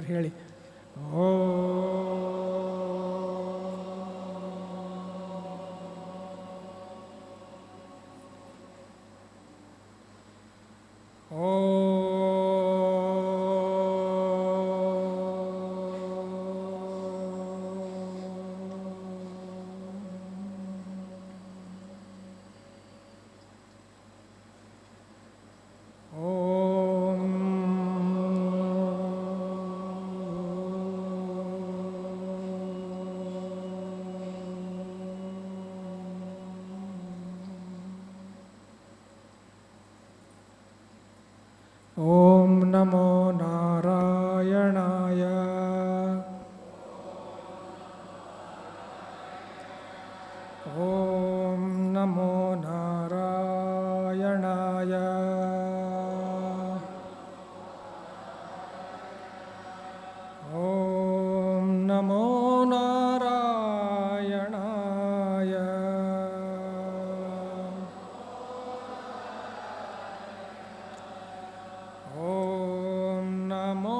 ಎಲ್ಲರೂ ಹೇಳಿ. ಓ ಓಂ ನಮೋ ನಾರಾಯಣಾಯ. ಓಂ ನಮೋ ನಾರಾಯಣಾಯ. ಓಂ ನಮೋ ನಾರಾಯಣಾಯ. ಓಂ ನಮೋ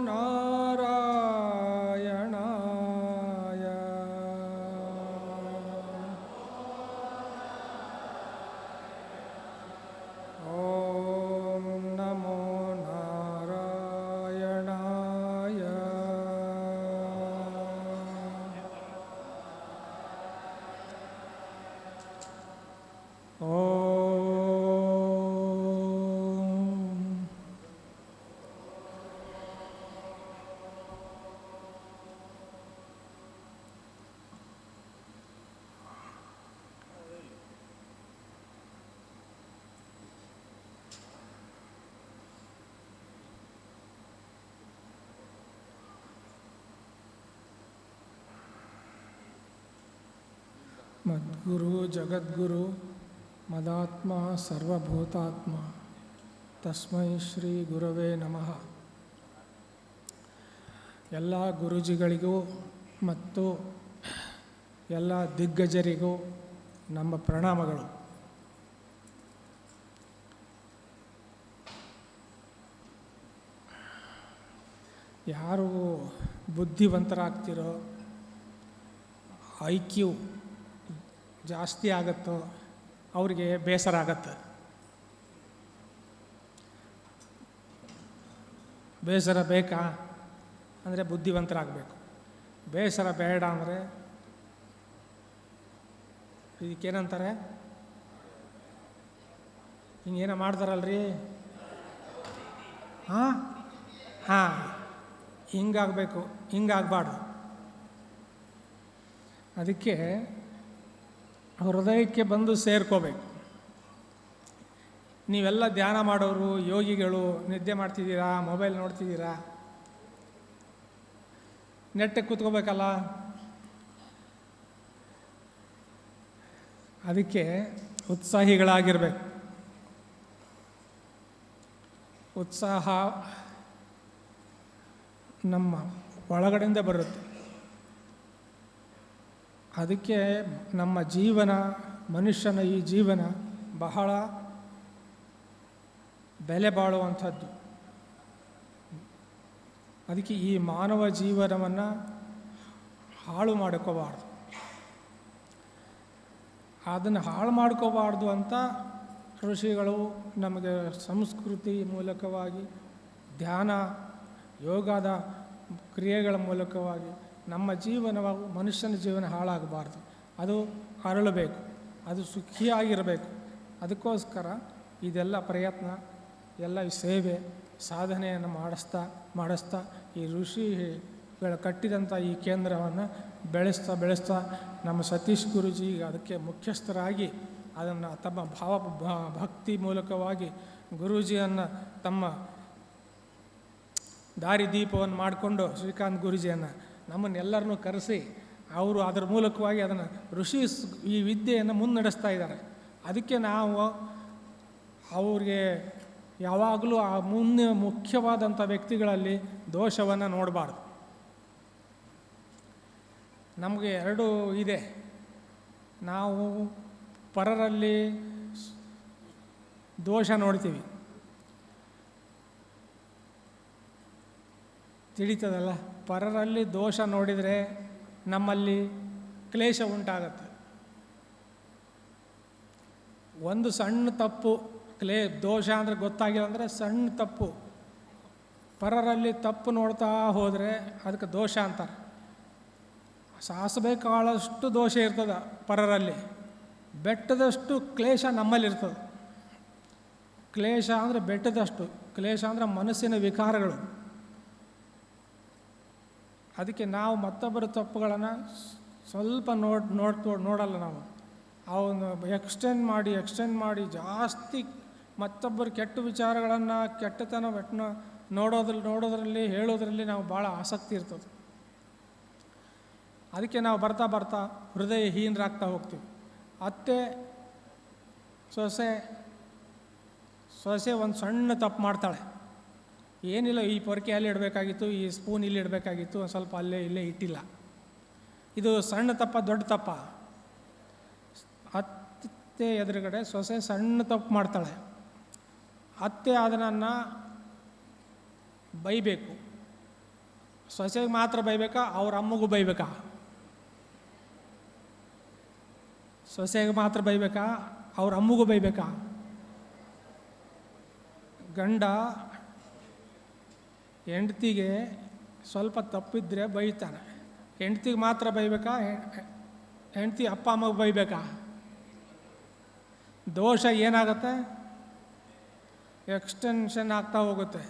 ನಾರಾಯಣಾಯ. ಓಂ ನಮೋ ನಾರಾಯಣಾಯ. ಮದ್ಗುರು ಜಗದ್ಗುರು ಮದಾತ್ಮ ಸರ್ವಭೂತಾತ್ಮ ತಸ್ಮೈ ಶ್ರೀ ಗುರವೇ ನಮಃ. ಎಲ್ಲ ಗುರೂಜಿಗಳಿಗೂ ಮತ್ತು ಎಲ್ಲ ದಿಗ್ಗಜರಿಗೂ ನಮ್ಮ ಪ್ರಣಾಮಗಳು. ಯಾರು ಬುದ್ಧಿವಂತರಾಗ್ತಿರೋ, IQ ಜಾಸ್ತಿ ಆಗುತ್ತೋ ಅವ್ರಿಗೆ ಬೇಸರ ಆಗತ್ತೆ. ಬೇಸರ ಬೇಕಾ ಅಂದರೆ ಬುದ್ಧಿವಂತರಾಗಬೇಕು. ಬೇಸರ ಬೇಡ ಅಂದರೆ ಇದಕ್ಕೇನಂತಾರೆ, ಹಿಂಗೇನೋ ಮಾಡ್ತಾರಲ್ರಿ, ಹಾಂ ಹಿಂಗಾಗಬೇಕು, ಹಿಂಗಾಗಬಾರ್ದು. ಅದಕ್ಕೆ ಹೃದಯಕ್ಕೆ ಬಂದು ಸೇರ್ಕೋಬೇಕು. ನೀವೆಲ್ಲ ಧ್ಯಾನ ಮಾಡೋರು, ಯೋಗಿಗಳು ನಿದ್ದೆ ಮಾಡ್ತಿದ್ದೀರಾ, ಮೊಬೈಲ್ ನೋಡ್ತಿದ್ದೀರಾ, ನೆಟ್ಟಿಗೆ ಕೂತ್ಕೋಬೇಕಲ್ಲ. ಅದಕ್ಕೆ ಉತ್ಸಾಹಿಗಳಾಗಿರ್ಬೇಕು. ಉತ್ಸಾಹ ನಮ್ಮ ಒಳಗಡೆಯಿಂದ ಬರುತ್ತೆ. ಅದಕ್ಕೆ ನಮ್ಮ ಜೀವನ, ಮನುಷ್ಯನ ಈ ಜೀವನ ಬಹಳ ಬೆಲೆ ಬಾಳುವಂಥದ್ದು. ಅದಕ್ಕೆ ಈ ಮಾನವ ಜೀವನವನ್ನು ಹಾಳು ಮಾಡ್ಕೋಬಾರ್ದು. ಅದನ್ನು ಹಾಳು ಮಾಡ್ಕೋಬಾರ್ದು ಅಂತ ಋಷಿಗಳು ನಮಗೆ ಸಂಸ್ಕೃತಿ ಮೂಲಕವಾಗಿ, ಧ್ಯಾನ ಯೋಗದ ಕ್ರಿಯೆಗಳ ಮೂಲಕವಾಗಿ ನಮ್ಮ ಜೀವನ, ಮನುಷ್ಯನ ಜೀವನ ಹಾಳಾಗಬಾರ್ದು, ಅದು ಅರಳಬೇಕು, ಅದು ಸುಖಿಯಾಗಿರಬೇಕು. ಅದಕ್ಕೋಸ್ಕರ ಇದೆಲ್ಲ ಪ್ರಯತ್ನ, ಎಲ್ಲ ಈ ಸೇವೆ ಸಾಧನೆಯನ್ನು ಮಾಡಿಸ್ತಾ ಈ ಋಷಿಗಳು ಕಟ್ಟಿದಂಥ ಈ ಕೇಂದ್ರವನ್ನು ಬೆಳೆಸ್ತಾ ನಮ್ಮ ಸತೀಶ್ ಗುರೂಜಿ ಅದಕ್ಕೆ ಮುಖ್ಯಸ್ಥರಾಗಿ ಅದನ್ನು ತಮ್ಮ ಭಕ್ತಿ ಮೂಲಕವಾಗಿ ಗುರೂಜಿಯನ್ನು ತಮ್ಮ ದಾರಿದೀಪವನ್ನು ಮಾಡಿಕೊಂಡು ಶ್ರೀಕಾಂತ್ ಗುರೂಜಿಯನ್ನು ನಮ್ಮನ್ನೆಲ್ಲರನ್ನೂ ಕರೆಸಿ ಅವರು ಅದರ ಮೂಲಕವಾಗಿ ಅದನ್ನು ಈ ವಿದ್ಯೆಯನ್ನು ಮುನ್ನಡೆಸ್ತಾ ಇದ್ದಾರೆ. ಅದಕ್ಕೆ ನಾವು ಅವ್ರಿಗೆ ಯಾವಾಗಲೂ ಆ ಮುಖ್ಯವಾದಂಥ ವ್ಯಕ್ತಿಗಳಲ್ಲಿ ದೋಷವನ್ನು ನೋಡಬಾರ್ದು. ನಮಗೆ ಎರಡು ಇದೆ. ನಾವು ಪರರಲ್ಲಿ ದೋಷ ನೋಡ್ತೀವಿ, ತಿಳಿತದಲ್ಲ. ಪರರಲ್ಲಿ ದೋಷ ನೋಡಿದರೆ ನಮ್ಮಲ್ಲಿ ಕ್ಲೇಶ ಉಂಟಾಗತ್ತೆ. ಒಂದು ಸಣ್ಣ ತಪ್ಪು, ದೋಷ ಅಂದರೆ ಗೊತ್ತಾಗಿಲ್ಲ ಅಂದರೆ ಸಣ್ಣ ತಪ್ಪು, ಪರರಲ್ಲಿ ತಪ್ಪು ನೋಡ್ತಾ ಹೋದರೆ ಅದಕ್ಕೆ ದೋಷ ಅಂತಾರೆ. ಸಾಸಬೇಕಾಳಷ್ಟು ದೋಷ ಇರ್ತದೆ ಪರರಲ್ಲಿ, ಬೆಟ್ಟದಷ್ಟು ಕ್ಲೇಶ ನಮ್ಮಲ್ಲಿರ್ತದೆ. ಕ್ಲೇಶ ಅಂದರೆ ಬೆಟ್ಟದಷ್ಟು, ಕ್ಲೇಶ ಅಂದರೆ ಮನಸ್ಸಿನ ವಿಕಾರಗಳು. ಅದಕ್ಕೆ ನಾವು ಮತ್ತೊಬ್ಬರ ತಪ್ಪುಗಳನ್ನು ಸ್ವಲ್ಪ ನೋಡಲ್ಲ. ನಾವು ಅವನು ಎಕ್ಸ್ಟೆಂಡ್ ಮಾಡಿ ಜಾಸ್ತಿ ಮತ್ತೊಬ್ಬರು ಕೆಟ್ಟ ವಿಚಾರಗಳನ್ನು, ಕೆಟ್ಟತನ ನೋಡೋದ್ರಲ್ಲಿ ಹೇಳೋದ್ರಲ್ಲಿ ನಾವು ಭಾಳ ಆಸಕ್ತಿ ಇರ್ತದೆ. ಅದಕ್ಕೆ ನಾವು ಬರ್ತಾ ಹೃದಯಹೀನರಾಗ್ತಾ ಹೋಗ್ತೀವಿ. ಅತ್ತೆ ಸೊಸೆ ಒಂದು ಸಣ್ಣ ತಪ್ಪು ಮಾಡ್ತಾಳೆ. ಏನಿಲ್ಲ, ಈ ಪೊರಕೆ ಅಲ್ಲಿ ಇಡಬೇಕಾಗಿತ್ತು, ಈ ಸ್ಪೂನ್ ಇಲ್ಲಿ ಇಡಬೇಕಾಗಿತ್ತು, ಒಂದು ಸ್ವಲ್ಪ ಇಲ್ಲೇ ಇಟ್ಟಿಲ್ಲ. ಇದು ಸಣ್ಣ ತಪ್ಪ ದೊಡ್ಡ ತಪ್ಪ? ಅತ್ತೆ ಎದುರುಗಡೆ ಸೊಸೆ ಸಣ್ಣ ತಪ್ಪು ಮಾಡ್ತಾಳೆ. ಅತ್ತೆ ಅದನ್ನು ಬೈಬೇಕು. ಸೊಸೆಗೆ ಮಾತ್ರ ಬೈಬೇಕಾ, ಅವ್ರ ಅಮ್ಮಗೂ ಬೈಬೇಕಾ? ಸೊಸೆಗೆ ಮಾತ್ರ ಬೈಬೇಕಾ, ಅವ್ರ ಅಮ್ಮಗೂ ಬೈಬೇಕಾ? ಗಂಡ ಹೆಂಡ್ತಿಗೆ ಸ್ವಲ್ಪ ತಪ್ಪಿದ್ರೆ ಬೈತಾನೆ. ಹೆಂಡ್ತಿಗೆ ಮಾತ್ರ ಬೈಬೇಕಾ, ಹೆಂಡ್ತಿ ಅಪ್ಪ ಅಮ್ಮಗೆ ಬೈಬೇಕಾ? ದೋಷ ಏನಾಗುತ್ತೆ, ಎಕ್ಸ್ಟೆನ್ಷನ್ ಆಗ್ತಾ ಹೋಗುತ್ತೆ.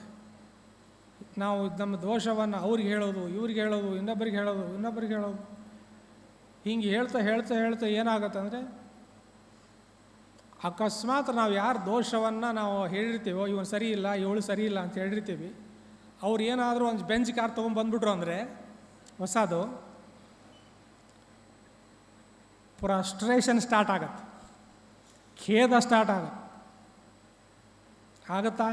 ನಾವು ನಮ್ಮ ದೋಷವನ್ನು ಅವ್ರಿಗೆ ಹೇಳೋದು, ಇವ್ರಿಗೆ ಹೇಳೋದು, ಇನ್ನೊಬ್ಬರಿಗೆ ಹೇಳೋದು, ಹಿಂಗೆ ಹೇಳ್ತಾ ಏನಾಗುತ್ತೆ ಅಂದರೆ, ಅಕಸ್ಮಾತ್ ನಾವು ಯಾರ ದೋಷವನ್ನು ನಾವು ಹೇಳಿರ್ತೀವೋ, ಇವನು ಸರಿ ಇಲ್ಲ, ಇವಳು ಸರಿ ಇಲ್ಲ ಅಂತ ಹೇಳಿರ್ತೀವಿ, ಅವ್ರು ಏನಾದರೂ ಒಂದು ಬೆಂಚ್ ಕಾರ್ ತೊಗೊಂಡ್ಬಂದ್ಬಿಟ್ರು ಅಂದರೆ ಹೊಸದು, ಫ್ರಸ್ಟ್ರೇಷನ್ ಸ್ಟಾರ್ಟ್ ಆಗತ್ತೆ, ಖೇದ ಸ್ಟಾರ್ಟ್ ಆಗತ್ತಾ?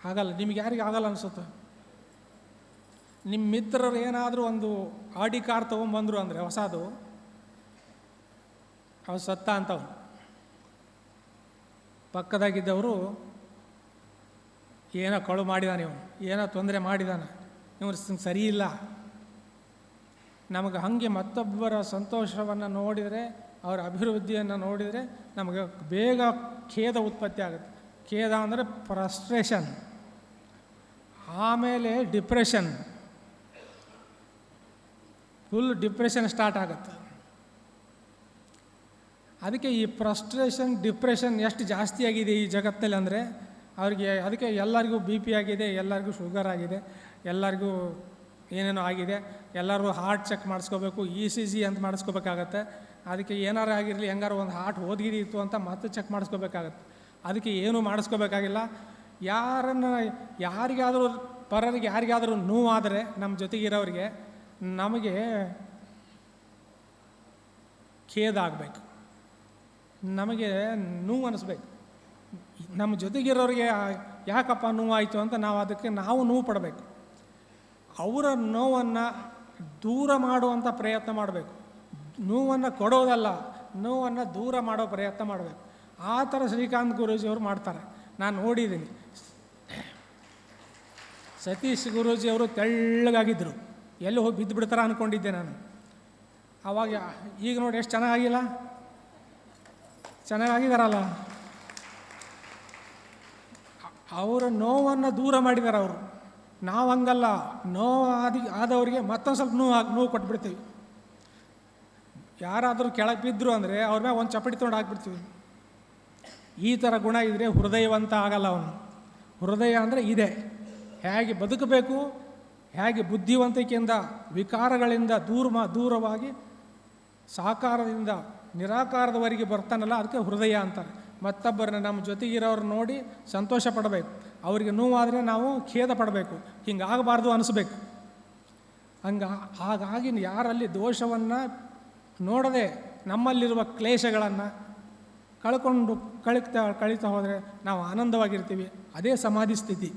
ಆಗಲ್ಲ. ನಿಮ್ಗೆ ಯಾರಿಗೆ ಆಗಲ್ಲ ಅನಿಸುತ್ತೆ? ನಿಮ್ಮ ಮಿತ್ರರು ಏನಾದರೂ ಒಂದು ಆಡಿ ಕಾರ್ ತೊಗೊಂಬಂದರು ಅಂದರೆ ಹೊಸದು, ಅವು ಸತ್ತ ಅಂತವು. ಪಕ್ಕದಾಗಿದ್ದವರು ಏನೋ ಕಳು ಮಾಡಿದಾನೆ, ಇವನು ಏನೋ ತೊಂದರೆ ಮಾಡಿದಾನೆ, ಇವನು ಸರಿ ಇಲ್ಲ. ನಮಗೆ ಹಾಗೆ ಮತ್ತೊಬ್ಬರ ಸಂತೋಷವನ್ನು ನೋಡಿದರೆ, ಅವರ ಅಭಿವೃದ್ಧಿಯನ್ನು ನೋಡಿದರೆ ನಮಗೆ ಬೇಗ ಖೇದ ಉತ್ಪತ್ತಿ ಆಗುತ್ತೆ. ಖೇದ ಅಂದರೆ ಫ್ರಸ್ಟ್ರೇಷನ್, ಆಮೇಲೆ ಡಿಪ್ರೆಷನ್, ಫುಲ್ ಡಿಪ್ರೆಷನ್ ಸ್ಟಾರ್ಟ್ ಆಗುತ್ತೆ. ಅದಕ್ಕೆ ಈ ಫ್ರಸ್ಟ್ರೇಷನ್, ಡಿಪ್ರೆಷನ್ ಎಷ್ಟು ಜಾಸ್ತಿ ಆಗಿದೆ ಈ ಜಗತ್ತಿನಲ್ಲಿ ಅಂದರೆ ಅದಕ್ಕೆ ಎಲ್ಲರಿಗೂ BP ಆಗಿದೆ, ಎಲ್ಲರಿಗೂ ಶುಗರ್ ಆಗಿದೆ, ಎಲ್ಲರಿಗೂ ಏನೇನೋ ಆಗಿದೆ. ಎಲ್ಲರೂ ಹಾರ್ಟ್ ಚೆಕ್ ಮಾಡಿಸ್ಕೋಬೇಕು, ECG ಅಂತ ಮಾಡಿಸ್ಕೋಬೇಕಾಗತ್ತೆ. ಅದಕ್ಕೆ ಏನಾರು ಆಗಿರಲಿ, ಹೆಂಗಾರು ಒಂದು ಹಾರ್ಟ್ ಹೋದ್ಗಿರಿತ್ತು ಅಂತ ಮತ್ತೆ ಚೆಕ್ ಮಾಡಿಸ್ಕೋಬೇಕಾಗತ್ತೆ. ಅದಕ್ಕೆ ಏನೂ ಮಾಡಿಸ್ಕೋಬೇಕಾಗಿಲ್ಲ. ಯಾರಿಗಾದರೂ ಪರರಿಗೆ ಯಾರಿಗಾದರೂ ನೋವಾದರೆ ನಮ್ಮ ಜೊತೆಗಿರೋರಿಗೆ ನಮಗೆ ಖೇದ ಆಗಬೇಕು, ನಮಗೆ ನೋವು ಅನ್ನಿಸ್ಬೇಕು. ನಮ್ಮ ಜೊತೆಗಿರೋರಿಗೆ ಯಾಕಪ್ಪ ನೋವಾಯಿತು ಅಂತ ನಾವು ನೋವು ಪಡಬೇಕು. ಅವರ ನೋವನ್ನು ದೂರ ಮಾಡುವಂಥ ಪ್ರಯತ್ನ ಮಾಡಬೇಕು. ನೋವನ್ನು ಕೊಡೋದಲ್ಲ, ನೋವನ್ನು ದೂರ ಮಾಡೋ ಪ್ರಯತ್ನ ಮಾಡಬೇಕು. ಆ ಥರ ಶ್ರೀಕಾಂತ್ ಗುರೂಜಿಯವರು ಮಾಡ್ತಾರೆ. ನಾನು ನೋಡಿದ್ದೀನಿ. ಸತೀಶ್ ಗುರೂಜಿಯವರು ತೆಳ್ಳಗಾಗಿದ್ದರು, ಎಲ್ಲಿ ಹೋಗಿ ಬಿದ್ದು ಬಿಡ್ತಾರೆ ಅಂದ್ಕೊಂಡಿದ್ದೆ ನಾನು. ಆವಾಗ ಈಗ ನೋಡಿ ಎಷ್ಟು ಚೆನ್ನಾಗಿದ್ದಾರಲ್ಲ. ಅವರ ನೋವನ್ನು ದೂರ ಮಾಡಿದ್ದಾರೆ ಅವರು. ನಾವು ಹಂಗಲ್ಲ, ಆದವರಿಗೆ ಮತ್ತೊಂದು ಸ್ವಲ್ಪ ನೋವು ಕೊಟ್ಬಿಡ್ತೀವಿ. ಯಾರಾದರೂ ಕೆಳಗೆ ಬಿದ್ದರು ಅಂದರೆ ಅವ್ರ ಮ್ಯಾಗ ಒಂದು ಚಪ್ಪಡಿ ತೊಗೊಂಡು ಹಾಕ್ಬಿಡ್ತೀವಿ. ಈ ಥರ ಗುಣ ಇದ್ದರೆ ಹೃದಯವಂತ ಆಗಲ್ಲ ಅವನು. ಹೃದಯ ಅಂದರೆ ಇದೆ, ಹೇಗೆ ಬದುಕಬೇಕು, ಹೇಗೆ ಬುದ್ಧಿವಂತಿಕೆಯಿಂದ ವಿಕಾರಗಳಿಂದ ದೂರವಾಗಿ ಸಾಕಾರದಿಂದ ನಿರಾಕಾರದವರೆಗೆ ಬರ್ತಾನಲ್ಲ, ಅದಕ್ಕೆ ಹೃದಯ ಅಂತಾರೆ. ಮತ್ತೊಬ್ಬರನ್ನ ನಮ್ಮ ಜೊತೆಗಿರೋರು ನೋಡಿ ಸಂತೋಷ ಪಡಬೇಕು, ಅವರಿಗೆ ನೋವಾದರೆ ನಾವು ಖೇದ ಪಡಬೇಕು, ಹಿಂಗಾಗಬಾರ್ದು ಅನಿಸ್ಬೇಕು. ಹಾಗಾಗಿ ಯಾರಲ್ಲಿ ದೋಷವನ್ನು ನೋಡದೆ ನಮ್ಮಲ್ಲಿರುವ ಕ್ಲೇಶಗಳನ್ನು ಕಳೀತಾ ಹೋದರೆ ನಾವು ಆನಂದವಾಗಿರ್ತೀವಿ. ಅದೇ ಸಮಾಧಿ ಸ್ಥಿತಿ,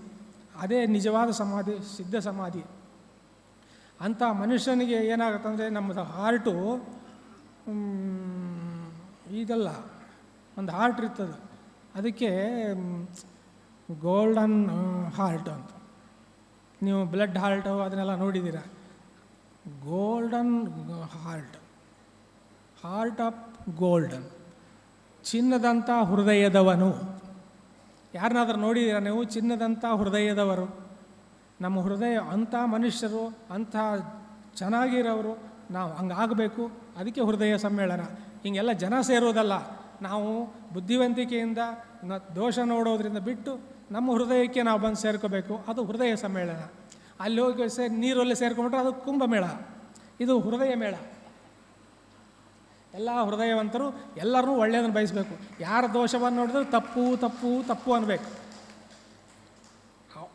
ಅದೇ ನಿಜವಾದ ಸಮಾಧಿ, ಸಿದ್ಧ ಸಮಾಧಿ. ಅಂಥ ಮನುಷ್ಯನಿಗೆ ಏನಾಗುತ್ತಂದರೆ, ನಮ್ಮದು ಹಾರ್ಟು ಇದಲ್ಲ, ಒಂದು ಹಾರ್ಟ್ ಇರ್ತದೆ, ಅದಕ್ಕೆ ಗೋಲ್ಡನ್ ಹಾರ್ಟ್ ಅಂತ. ನೀವು ಬ್ಲಡ್ ಹಾರ್ಟು ಅದನ್ನೆಲ್ಲ ನೋಡಿದ್ದೀರ. ಗೋಲ್ಡನ್ ಹಾರ್ಟ್ ಆಫ್ ಗೋಲ್ಡನ್, ಚಿನ್ನದಂಥ ಹೃದಯದವನು. ಯಾರನ್ನಾದ್ರೂ ನೋಡಿದ್ದೀರ ನೀವು? ಚಿನ್ನದಂಥ ಹೃದಯದವರು. ನಮ್ಮ ಹೃದಯ ಅಂಥ ಮನುಷ್ಯರು, ಅಂಥ ಚೆನ್ನಾಗಿರೋರು ನಾವು ಹಂಗಾಗಬೇಕು. ಅದಕ್ಕೆ ಹೃದಯ ಸಮ್ಮೇಳನ. ಹಿಂಗೆಲ್ಲ ಜನ ಸೇರೋದಲ್ಲ, ನಾವು ಬುದ್ಧಿವಂತಿಕೆಯಿಂದ ದೋಷ ನೋಡೋದ್ರಿಂದ ಬಿಟ್ಟು ನಮ್ಮ ಹೃದಯಕ್ಕೆ ನಾವು ಬಂದು ಸೇರ್ಕೋಬೇಕು. ಅದು ಹೃದಯ ಸಮ್ಮೇಳನ. ಅಲ್ಲಿ ಹೋಗಿ ನೀರಲ್ಲಿ ಸೇರ್ಕೊಂಡ್ಬಿಟ್ರೆ ಅದು ಕುಂಭಮೇಳ. ಇದು ಹೃದಯ ಮೇಳ. ಎಲ್ಲ ಹೃದಯವಂತರು ಎಲ್ಲರೂ ಒಳ್ಳೆಯದನ್ನು ಬಯಸಬೇಕು. ಯಾರ ದೋಷವನ್ನು ನೋಡಿದ್ರೆ ತಪ್ಪು ತಪ್ಪು ತಪ್ಪು ಅನ್ನಬೇಕು.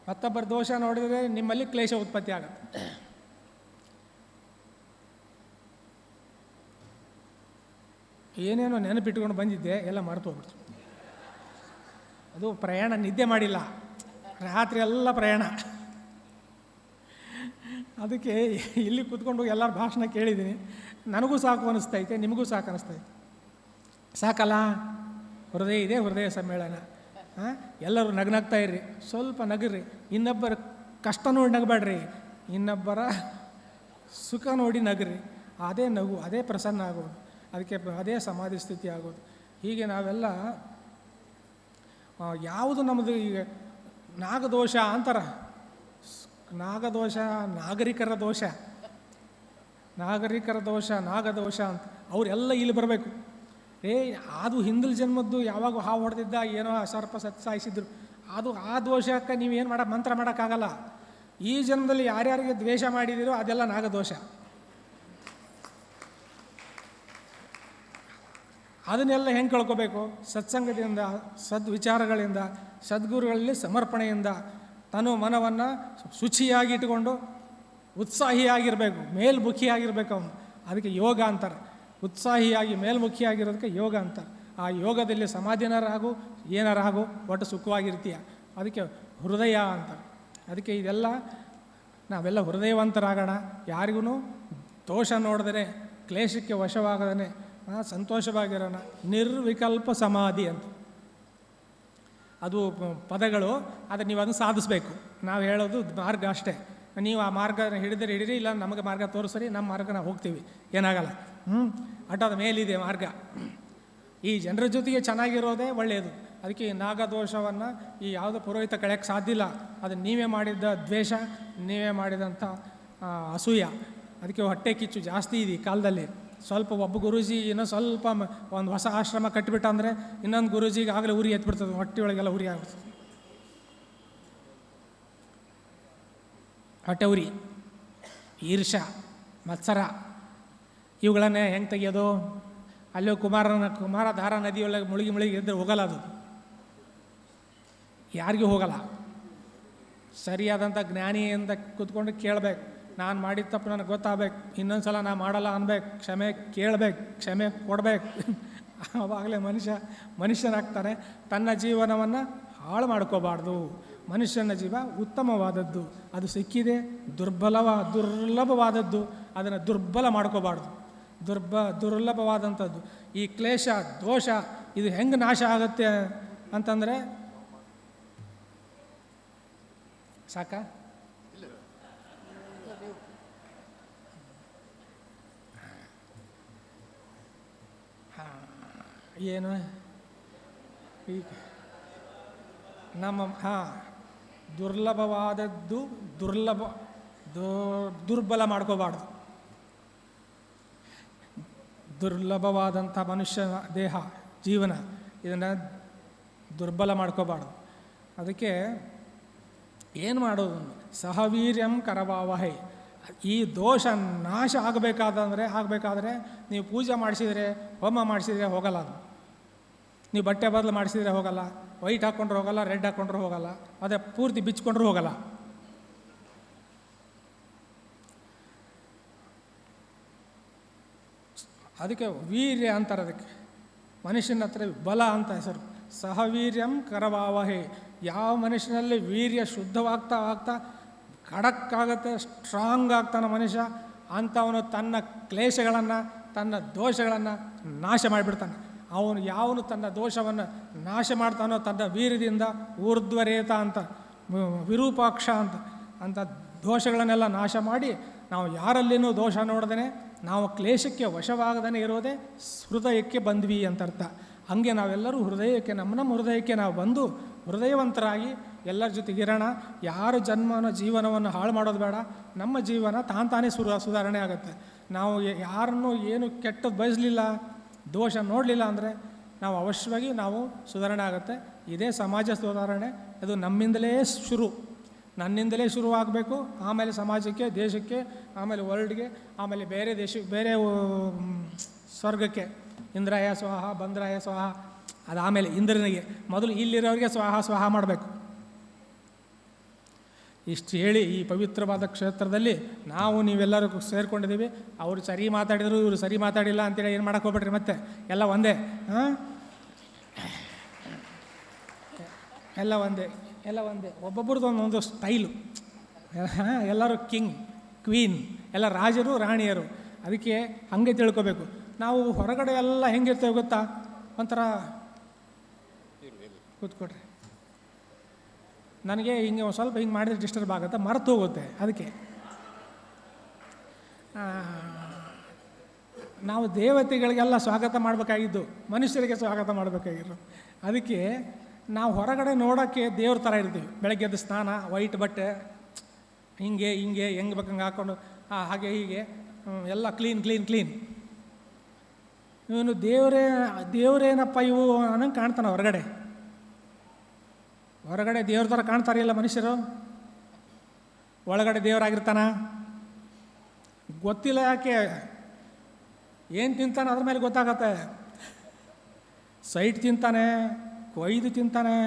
ಮತ್ತೊಬ್ಬರ ದೋಷ ನೋಡಿದರೆ ನಿಮ್ಮಲ್ಲಿ ಕ್ಲೇಶ ಉತ್ಪತ್ತಿ ಆಗುತ್ತೆ. ಏನೇನೋ ನೆನಪಿಟ್ಕೊಂಡು ಬಂದಿದ್ದೆ, ಎಲ್ಲ ಮರೆತು ಹೋಗ್ಬಿಡ್ತು. ಅದು ಪ್ರಯಾಣ, ನಿದ್ದೆ ಮಾಡಿಲ್ಲ, ರಾತ್ರಿ ಎಲ್ಲ ಪ್ರಯಾಣ. ಅದಕ್ಕೆ ಇಲ್ಲಿ ಕೂತ್ಕೊಂಡು ಎಲ್ಲರ ಭಾಷಣ ಕೇಳಿದ್ದೀನಿ. ನನಗೂ ಸಾಕು ಅನ್ನಿಸ್ತೈತೆ, ನಿಮಗೂ ಸಾಕು ಅನ್ನಿಸ್ತೈತೆ. ಸಾಕಲ್ಲ? ಹೃದಯ ಇದೆ, ಹೃದಯ ಸಮ್ಮೇಳನ. ಎಲ್ಲರೂ ನಗ್ನಗ್ತಾ ಇರ್ರಿ, ಸ್ವಲ್ಪ ನಗ್ರಿ. ಇನ್ನೊಬ್ಬರ ಕಷ್ಟ ನೋಡಿ ನಗಬೇಡ್ರಿ, ಇನ್ನೊಬ್ಬರ ಸುಖ ನೋಡಿ ನಗ್ರಿ. ಅದೇ ನಗು, ಅದೇ ಪ್ರಸನ್ನ ಆಗೋದು. ಅದಕ್ಕೆ ಅದೇ ಸಮಾಧಿ ಸ್ಥಿತಿ ಆಗೋದು. ಹೀಗೆ ನಾವೆಲ್ಲ ಯಾವುದು ನಮ್ಮದು ಈಗ ನಾಗದೋಷ ಅಂತಾರೆ. ನಾಗದೋಷ, ನಾಗರಿಕರ ದೋಷ, ನಾಗದೋಷ ಅಂತ ಅವರೆಲ್ಲ ಇಲ್ಲಿ ಬರಬೇಕು. ಅದು ಹಿಂದಿನ ಜನ್ಮದ್ದು ಯಾವಾಗ ಹಾವು ಹೊಡೆದಿದ್ದ, ಏನೋ ಸರ್ಪ ಸಾಯಿಸಿದ್ರು, ಅದು ಆ ದೋಷಕ್ಕೆ ನೀವೇನು ಮಂತ್ರ ಮಾಡೋಕ್ಕಾಗಲ್ಲ. ಈ ಜನ್ಮದಲ್ಲಿ ಯಾರ್ಯಾರಿಗೆ ದ್ವೇಷ ಮಾಡಿದಿರೋ ಅದೆಲ್ಲ ನಾಗದೋಷ. ಅದನ್ನೆಲ್ಲ ಹೆಂಗೆ ಕಳ್ಕೋಬೇಕು? ಸತ್ಸಂಗದಿಂದ, ಸದ್ವಿಚಾರಗಳಿಂದ, ಸದ್ಗುರುಗಳಲ್ಲಿ ಸಮರ್ಪಣೆಯಿಂದ ತನು ಮನವನ್ನು ಶುಚಿಯಾಗಿ ಇಟ್ಟುಕೊಂಡು ಉತ್ಸಾಹಿಯಾಗಿರಬೇಕು, ಮೇಲ್ಮುಖಿಯಾಗಿರ್ಬೇಕು ಅವನು. ಅದಕ್ಕೆ ಯೋಗ ಅಂತಾರೆ. ಉತ್ಸಾಹಿಯಾಗಿ ಮೇಲ್ಮುಖಿಯಾಗಿರೋದಕ್ಕೆ ಯೋಗ ಅಂತಾರೆ. ಆ ಯೋಗದಲ್ಲಿ ಸಮಾಧಿನರಾಗು, ಏನಾರಾಗು, ಒಟ್ಟು ಸುಖವಾಗಿರ್ತೀಯ. ಅದಕ್ಕೆ ಹೃದಯ ಅಂತಾರೆ. ಅದಕ್ಕೆ ಇದೆಲ್ಲ ನಾವೆಲ್ಲ ಹೃದಯವಂತರಾಗೋಣ. ಯಾರಿಗೂ ದೋಷ ನೋಡಿದರೆ, ಕ್ಲೇಶಕ್ಕೆ ವಶವಾಗದೇ ಸಂತೋಷವಾಗಿರೋಣ. ನಿರ್ವಿಕಲ್ಪ ಸಮಾಧಿ ಅಂತ ಅದು ಪದಗಳು. ಆದರೆ ನೀವು ಅದನ್ನು ಸಾಧಿಸಬೇಕು. ನಾವು ಹೇಳೋದು ಮಾರ್ಗ ಅಷ್ಟೇ. ನೀವು ಆ ಮಾರ್ಗನ ಹಿಡಿದಿರಿ, ಇಲ್ಲ ನಮಗೆ ಮಾರ್ಗ ತೋರಿಸ್ರಿ, ನಮ್ಮ ಮಾರ್ಗ ನಾವು ಹೋಗ್ತೀವಿ, ಏನಾಗಲ್ಲ. ಅಟದ ಮೇಲಿದೆ ಮಾರ್ಗ. ಈ ಜನರ ಜೊತೆಗೆ ಚೆನ್ನಾಗಿರೋದೇ ಒಳ್ಳೆಯದು. ಅದಕ್ಕೆ ಈ ನಾಗದೋಷವನ್ನು ಈ ಯಾವುದೋ ಪುರೋಹಿತ ಕಳೆಯೋಕ್ಕೆ ಸಾಧ್ಯ ಇಲ್ಲ. ಅದು ನೀವೇ ಮಾಡಿದ್ದ ದ್ವೇಷ, ನೀವೇ ಮಾಡಿದಂಥ ಅಸೂಯ. ಅದಕ್ಕೆ ಹೊಟ್ಟೆ ಕಿಚ್ಚು ಜಾಸ್ತಿ ಇದೆ ಈ ಕಾಲದಲ್ಲಿ. ಸ್ವಲ್ಪ ಒಬ್ಬ ಗುರೂಜಿ ಇನ್ನೂ ಸ್ವಲ್ಪ ಒಂದು ಹೊಸ ಆಶ್ರಮ ಕಟ್ಟಿಬಿಟ್ಟ ಅಂದರೆ ಇನ್ನೊಂದು ಗುರೂಜಿಗೆ ಆಗಲೇ ಉರಿ ಎತ್ಬಿಡ್ತದೆ, ಹೊಟ್ಟೆ ಒಳಗೆಲ್ಲ ಉರಿ ಆಗ್ಬಿಡ್ತದೆ. ಹೊಟ್ಟೆ ಉರಿ, ಈರ್ಷ, ಮತ್ಸರ, ಇವುಗಳನ್ನೇ ಹೆಂಗೆ ತೆಗೆಯೋದು? ಅಲ್ಲೋ ಕುಮಾರಧಾರ ನದಿಯೊಳಗೆ ಮುಳುಗಿ ಇದ್ದರೆ ಹೋಗಲ್ಲ. ಅದು ಯಾರಿಗೂ ಹೋಗಲ್ಲ. ಸರಿಯಾದಂಥ ಜ್ಞಾನಿಯಿಂದ ಕೂತ್ಕೊಂಡು ಕೇಳಬೇಕು. ನಾನು ಮಾಡಿದ ತಪ್ಪು ನನಗೆ ಗೊತ್ತಾಗಬೇಕು, ಇನ್ನೊಂದು ಸಲ ನಾನು ಮಾಡಲ್ಲ ಅನ್ಬೇಕು, ಕ್ಷಮೆ ಕೇಳಬೇಕು, ಕ್ಷಮೆ ಕೊಡಬೇಕು. ಆವಾಗಲೇ ಮನುಷ್ಯನಾಗ್ತಾನೆ. ತನ್ನ ಜೀವನವನ್ನು ಹಾಳು ಮಾಡ್ಕೋಬಾರ್ದು. ಮನುಷ್ಯನ ಜೀವ ಉತ್ತಮವಾದದ್ದು, ಅದು ಸಿಕ್ಕಿದೆ. ದುರ್ಲಭವಾದದ್ದು, ಅದನ್ನು ದುರ್ಬಲ ಮಾಡ್ಕೋಬಾರ್ದು. ದುರ್ಲಭವಾದಂಥದ್ದು ಈ ಕ್ಲೇಶ, ದೋಷ, ಇದು ಹೆಂಗೆ ನಾಶ ಆಗುತ್ತೆ ಅಂತಂದರೆ ಸಾಕ. ಏನು ಈಗ ನಮ್ಮ ದುರ್ಲಭವಾದದ್ದು ದುರ್ಬಲ ಮಾಡ್ಕೋಬಾರ್ದು. ದುರ್ಲಭವಾದಂಥ ಮನುಷ್ಯನ ದೇಹ, ಜೀವನ, ಇದನ್ನು ದುರ್ಬಲ ಮಾಡ್ಕೋಬಾರ್ದು. ಅದಕ್ಕೆ ಏನು ಮಾಡೋದು? ಸಹವೀರ್ಯಂ ಕರವಾವಹೈ. ಈ ದೋಷ ನಾಶ ಆಗಬೇಕಾದ್ರೆ ನೀವು ಪೂಜೆ ಮಾಡಿಸಿದರೆ, ಹೋಮ ಮಾಡಿಸಿದರೆ ಹೋಗಲ್ಲ. ಅದು ನೀವು ಬಟ್ಟೆ ಬದಲು ಮಾಡಿಸಿದರೆ ಹೋಗಲ್ಲ, ವೈಟ್ ಹಾಕ್ಕೊಂಡ್ರೆ ಹೋಗಲ್ಲ, ರೆಡ್ ಹಾಕ್ಕೊಂಡ್ರೆ ಹೋಗಲ್ಲ, ಅದೇ ಪೂರ್ತಿ ಬಿಚ್ಕೊಂಡ್ರೂ ಹೋಗಲ್ಲ. ಅದಕ್ಕೆ ವೀರ್ಯ ಅಂತಾರೆ. ಅದಕ್ಕೆ ಮನುಷ್ಯನ ಹತ್ರ ಬಲ ಅಂತ ಹೆಸರು. ಸಹವೀರ್ಯಂ ಕರವಾವಹೆ. ಯಾವ ಮನುಷ್ಯನಲ್ಲಿ ವೀರ್ಯ ಶುದ್ಧವಾಗ್ತಾ ಖಡಕ್ಕಾಗತ್ತೆ, ಸ್ಟ್ರಾಂಗ್ ಆಗ್ತಾನೆ ಮನುಷ್ಯ, ಅಂಥವನು ತನ್ನ ಕ್ಲೇಶಗಳನ್ನು, ತನ್ನ ದೋಷಗಳನ್ನು ನಾಶ ಮಾಡಿಬಿಡ್ತಾನೆ. ಯಾವನು ತನ್ನ ದೋಷವನ್ನು ನಾಶ ಮಾಡ್ತಾನೋ ತನ್ನ ವೀರ್ಯದಿಂದ ಊರ್ಧ್ವರೇತ ಅಂತ, ವಿರೂಪಾಕ್ಷ ಅಂತ, ಅಂಥ ದೋಷಗಳನ್ನೆಲ್ಲ ನಾಶ ಮಾಡಿ ನಾವು ಯಾರಲ್ಲಿನೂ ದೋಷ ನೋಡ್ದೇ ನಾವು ಕ್ಲೇಶಕ್ಕೆ ವಶವಾಗದೇ ಇರೋದೇ ಹೃದಯಕ್ಕೆ ಬಂದ್ವಿ ಅಂತ ಅರ್ಥ. ಹಾಗೆ ನಾವೆಲ್ಲರೂ ಹೃದಯಕ್ಕೆ ನಮ್ಮ ಹೃದಯಕ್ಕೆ ನಾವು ಬಂದು ಹೃದಯವಂತರಾಗಿ ಎಲ್ಲರ ಜೊತೆಗಿರೋಣ. ಯಾರು ಜೀವನವನ್ನು ಹಾಳು ಮಾಡೋದು ಬೇಡ. ನಮ್ಮ ಜೀವನ ತಾನೇ ಸುಧಾರಣೆ ಆಗುತ್ತೆ. ನಾವು ಯಾರನ್ನೂ ಏನು ಕೆಟ್ಟದ್ದು ಬಯಸಲಿಲ್ಲ, ದೋಷ ನೋಡಲಿಲ್ಲ ಅಂದರೆ ನಾವು ಅವಶ್ಯವಾಗಿ ನಾವು ಸುಧಾರಣೆ ಆಗುತ್ತೆ. ಇದೇ ಸಮಾಜ ಸುಧಾರಣೆ. ಅದು ನಮ್ಮಿಂದಲೇ ನನ್ನಿಂದಲೇ ಶುರುವಾಗಬೇಕು. ಆಮೇಲೆ ಸಮಾಜಕ್ಕೆ, ದೇಶಕ್ಕೆ, ಆಮೇಲೆ ವರ್ಲ್ಡ್ಗೆ, ಆಮೇಲೆ ಬೇರೆ ಸ್ವರ್ಗಕ್ಕೆ. ಇಂದ್ರಾಯ ಸ್ವಾಹ, ಬಂದ್ರಾಯ ಸ್ವಾಹ. ಅದಾಮೇಲೆ ಇಂದ್ರನಿಗೆ. ಮೊದಲು ಇಲ್ಲಿರೋರಿಗೆ ಸ್ವಾಹ ಮಾಡಬೇಕು. ಇಷ್ಟು ಹೇಳಿ ಈ ಪವಿತ್ರವಾದ ಕ್ಷೇತ್ರದಲ್ಲಿ ನೀವೆಲ್ಲರೂ ಸೇರ್ಕೊಂಡಿದ್ದೀವಿ. ಅವರು ಸರಿ ಮಾತಾಡಿದರು, ಇವರು ಸರಿ ಮಾತಾಡಿಲ್ಲ ಅಂತೇಳಿ ಏನು ಮಾಡೋಕ್ಕೆ ಹೋಗ್ಬೇಡ್ರಿ. ಮತ್ತೆ ಎಲ್ಲ ಒಂದೇ, ಎಲ್ಲ ಒಂದೇ. ಒಬ್ಬೊಬ್ರದ್ದು ಒಂದೊಂದು ಸ್ಟೈಲು. ಎಲ್ಲರೂ ಕಿಂಗ್, ಕ್ವೀನ್, ಎಲ್ಲ ರಾಜರು, ರಾಣಿಯರು. ಅದಕ್ಕೆ ಹಾಗೆ ತಿಳ್ಕೊಬೇಕು. ನಾವು ಹೊರಗಡೆ ಎಲ್ಲ ಹೆಂಗಿರ್ತೇವೆ ಗೊತ್ತಾ? ಒಂಥರ ಕೂತ್ಕೊಡ್ರಿ. ನನಗೆ ಹಿಂಗೆ ಒಂದು ಸ್ವಲ್ಪ ಹಿಂಗೆ ಮಾಡಿದ್ರೆ ಡಿಸ್ಟರ್ಬ್ ಆಗುತ್ತೆ, ಮರೆತು ಹೋಗುತ್ತೆ. ಅದಕ್ಕೆ ನಾವು ದೇವತೆಗಳಿಗೆಲ್ಲ ಸ್ವಾಗತ ಮಾಡಬೇಕಾಗಿದ್ದು, ಮನುಷ್ಯರಿಗೆ ಸ್ವಾಗತ ಮಾಡಬೇಕಾಗಿದ್ದು. ಅದಕ್ಕೆ ನಾವು ಹೊರಗಡೆ ನೋಡೋಕ್ಕೆ ದೇವ್ರ ಥರ ಇರ್ತೀವಿ. ಬೆಳಗ್ಗೆ ಎದ್ದು ಸ್ನಾನ, ವೈಟ್ ಬಟ್ಟೆ, ಹಿಂಗೆ ಹೆಂಗೆ ಬೇಕಂಗೆ ಹಾಕ್ಕೊಂಡು ಹಾಗೆ ಹೀಗೆ ಎಲ್ಲ ಕ್ಲೀನ್. ಇವನು ದೇವರೇನಪ್ಪ ಇವು ಅನ್ನಂಗೆ ಕಾಣ್ತಾನೆ. ಹೊರಗಡೆ ದೇವ್ರ ಥರ ಕಾಣ್ತಾರಿಲ್ಲ ಮನುಷ್ಯರು, ಒಳಗಡೆ ದೇವರಾಗಿರ್ತಾನ. ಗೊತ್ತಿಲ್ಲ ಯಾಕೆ, ಏನು ತಿಂತಾನೆ ಅದ್ರ ಮೇಲೆ ಗೊತ್ತಾಗತ್ತೆ. ಸೈಟ್ ತಿಂತಾನೆ, ಕೊಯ್ದು ತಿಂತಾನೆ.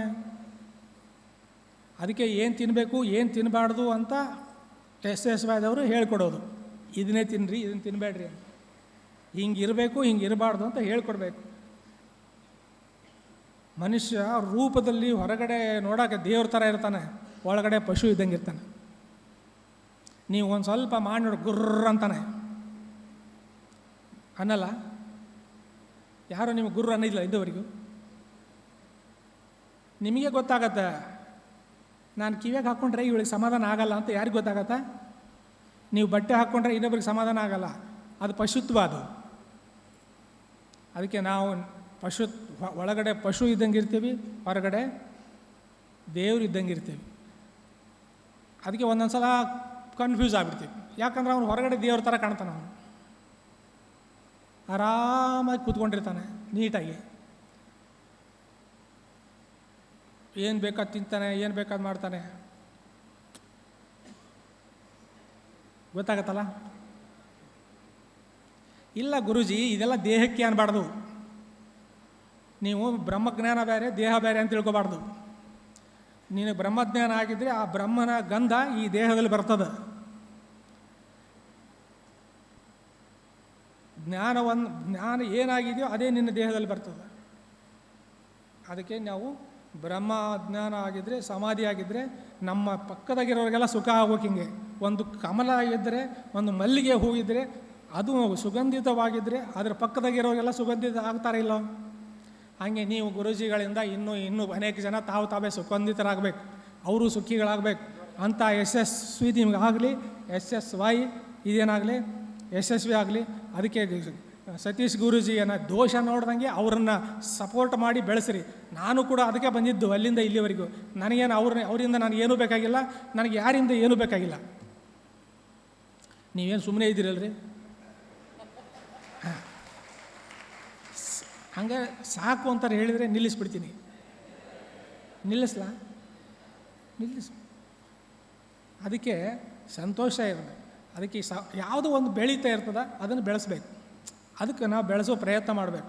ಅದಕ್ಕೆ ಏನು ತಿನ್ನಬೇಕು, ಏನು ತಿನ್ನಬಾರ್ದು ಅಂತ SSYದವರು ಹೇಳ್ಕೊಡೋದು. ಇದನ್ನೇ ತಿನ್ನಿರಿ, ಇದನ್ನು ತಿನ್ನಬೇಡ್ರಿ ಅಂತ. ಹಿಂಗಿರಬೇಕು, ಹಿಂಗಿರಬಾರ್ದು ಅಂತ ಹೇಳ್ಕೊಡ್ಬೇಕು. ಮನುಷ್ಯ ರೂಪದಲ್ಲಿ ಹೊರಗಡೆ ನೋಡೋಕೆ ದೇವ್ರ ಥರ ಇರ್ತಾನೆ, ಒಳಗಡೆ ಪಶು ಇದ್ದಂಗೆ ಇರ್ತಾನೆ. ನೀವು ಒಂದು ಸ್ವಲ್ಪ ಮಾಡಿ ನೋಡಿ, ಗುರ್ರ ಅಂತಾನೆ. ಅನ್ನಲ್ಲ ಯಾರು ನಿಮಗೆ ಗುರ್ರ ಅನ್ನೋದಿಲ್ಲ ಇದುವರೆಗೂ. ನಿಮಗೆ ಗೊತ್ತಾಗತ್ತೆ, ನಾನು ಕಿವಿಯಾಗ ಹಾಕ್ಕೊಂಡ್ರೆ ಇವಳಿಗೆ ಸಮಾಧಾನ ಆಗಲ್ಲ ಅಂತ ಯಾರಿಗೆ ಗೊತ್ತಾಗತ್ತೆ? ನೀವು ಬಟ್ಟೆ ಹಾಕ್ಕೊಂಡ್ರೆ ಇನ್ನೊಬ್ರಿಗೆ ಸಮಾಧಾನ ಆಗಲ್ಲ. ಅದು ಪಶುತ್ವ. ಅದಕ್ಕೆ ನಾವು ಒಳಗಡೆ ಪಶು ಇದ್ದಂಗೆ ಇರ್ತೀವಿ, ಹೊರಗಡೆ ದೇವ್ರು ಇದ್ದಂಗೆ ಇರ್ತೀವಿ. ಅದಕ್ಕೆ ಒಂದೊಂದು ಸಲ ಕನ್ಫ್ಯೂಸ್ ಆಗಿಬಿಡ್ತೀವಿ. ಯಾಕಂದ್ರೆ ಅವನು ಹೊರಗಡೆ ದೇವ್ರ ಥರ ಕಾಣ್ತಾನೆ. ಅವನು ಆರಾಮಾಗಿ ಕೂತ್ಕೊಂಡಿರ್ತಾನೆ, ನೀಟಾಗಿ. ಏನು ಬೇಕಾದ ತಿಂತಾನೆ, ಏನು ಬೇಕಾದ ಮಾಡ್ತಾನೆ. ಗೊತ್ತಾಗತ್ತಲ್ಲ? ಇಲ್ಲ ಗುರೂಜಿ, ಇದೆಲ್ಲ ದೇಹಕ್ಕೆ ಅನ್ನಬಾರ್ದು. ನೀವು ಬ್ರಹ್ಮಜ್ಞಾನ ಬೇರೆ, ದೇಹ ಬೇರೆ ಅಂತ ತಿಳ್ಕೊಬಾರ್ದು. ನೀನು ಬ್ರಹ್ಮಜ್ಞಾನ ಆಗಿದ್ದರೆ ಆ ಬ್ರಹ್ಮನ ಗಂಧ ಈ ದೇಹದಲ್ಲಿ ಬರ್ತದೆ. ಜ್ಞಾನ ಏನಾಗಿದೆಯೋ ಅದೇ ನಿನ್ನ ದೇಹದಲ್ಲಿ ಬರ್ತದೆ. ಅದಕ್ಕೆ ನಾವು ಬ್ರಹ್ಮಜ್ಞಾನ ಆಗಿದ್ದರೆ, ಸಮಾಧಿ ಆಗಿದ್ದರೆ ನಮ್ಮ ಪಕ್ಕದಾಗಿರೋರಿಗೆಲ್ಲ ಸುಖ ಆಗೋಕೆ. ಹಿಂಗೆ ಒಂದು ಕಮಲ ಇದ್ದರೆ, ಒಂದು ಮಲ್ಲಿಗೆ ಹೂ ಇದ್ದರೆ, ಅದು ಸುಗಂಧಿತವಾಗಿದ್ದರೆ ಅದರ ಪಕ್ಕದಾಗಿರೋರಿಗೆಲ್ಲ ಸುಗಂಧಿತ ಆಗ್ತಾರೆ ಇಲ್ಲೋ? ಹಾಗೆ ನೀವು ಗುರೂಜಿಗಳಿಂದ ಇನ್ನೂ ಅನೇಕ ಜನ ತಾವೇ ಸುಗಂಧಿತರಾಗಬೇಕು, ಅವರು ಸುಖಿಗಳಾಗಬೇಕು ಅಂತ ಯಶಸ್ವಿ ನಿಮಗಾಗಲಿ. SSY ಇದೇನಾಗಲಿ ಯಶಸ್ವಿ ಆಗಲಿ. ಅದಕ್ಕೆ ಸತೀಶ್ ಗುರೂಜಿಯನ್ನು ದೋಷ ನೋಡ್ದಂಗೆ ಅವರನ್ನು ಸಪೋರ್ಟ್ ಮಾಡಿ ಬೆಳೆಸ್ರಿ. ನಾನು ಕೂಡ ಅದಕ್ಕೆ ಬಂದಿದ್ದು ಅಲ್ಲಿಂದ ಇಲ್ಲಿವರೆಗೂ. ನನಗೇನು ಅವರಿಂದ ನನಗೇನೂ ಬೇಕಾಗಿಲ್ಲ, ನನಗೆ ಯಾರಿಂದ ಏನೂ ಬೇಕಾಗಿಲ್ಲ. ನೀವೇನು ಸುಮ್ಮನೆ ಇದ್ದೀರಲ್ರಿ? ಹಂಗೆ ಸಾಕು ಅಂತಾರೆ ಹೇಳಿದರೆ ನಿಲ್ಲಿಸ್ಬಿಡ್ತೀನಿ. ನಿಲ್ಲಿಸ್ಲಾ? ಅದಕ್ಕೆ ಸಂತೋಷ ಇರಬೇಕು. ಅದಕ್ಕೆ ಯಾವುದೋ ಒಂದು ಬೆಳೀತಾ ಇರ್ತದೆ, ಅದನ್ನು ಬೆಳೆಸ್ಬೇಕು. ಅದಕ್ಕೆ ನಾವು ಬೆಳೆಸೋ ಪ್ರಯತ್ನ ಮಾಡಬೇಕು.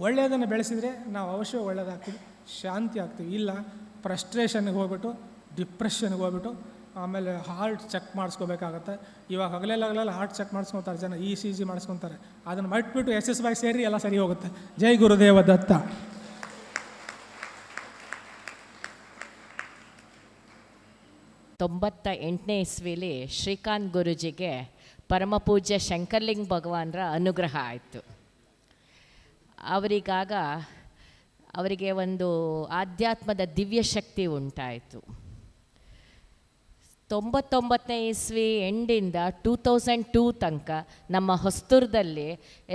ಒಳ್ಳೆಯದನ್ನು ಬೆಳೆಸಿದರೆ ನಾವು ಅವಶ್ಯ ಒಳ್ಳೆಯದಾಗ್ತೀವಿ, ಶಾಂತಿ ಆಗ್ತೀವಿ. ಇಲ್ಲ ಫ್ರಸ್ಟ್ರೇಷನ್ಗೆ ಹೋಗ್ಬಿಟ್ಟು, ಡಿಪ್ರೆಷನ್ಗೆ ಹೋಗ್ಬಿಟ್ಟು ಆಮೇಲೆ ಹಾರ್ಟ್ ಚೆಕ್ ಮಾಡಿಸ್ಕೋಬೇಕಾಗತ್ತೆ. ಇವಾಗ ಹಗಲೆಲ್ಲ ಹಾರ್ಟ್ ಚೆಕ್ ಮಾಡಿಸ್ಕೊತಾರೆ ಜನ, ECG ಮಾಡಿಸ್ಕೊತಾರೆ. ಅದನ್ನು ಮಟ್ಬಿಟ್ಟು SSY ಸೇರಿ ಎಲ್ಲ ಸರಿ ಹೋಗುತ್ತೆ. ಜೈ ಗುರುದೇವ ದತ್ತ. ಇಸ್ವಿಲಿ ಶ್ರೀಕಾಂತ್ ಗುರುಜಿಗೆ ಪರಮಪೂಜ್ಯ ಶಂಕರ್ಲಿಂಗ ಭಗವಾನರ ಅನುಗ್ರಹ ಆಯಿತು. ಅವರಿಗೆ ಒಂದು ಆಧ್ಯಾತ್ಮದ ದಿವ್ಯ ಶಕ್ತಿ ಉಂಟಾಯಿತು. 99ನೇ ಇಸ್ವಿ ಎಂಡಿಂದ 2002 ತನಕ ನಮ್ಮ ಹೊಸ್ತೂರದಲ್ಲಿ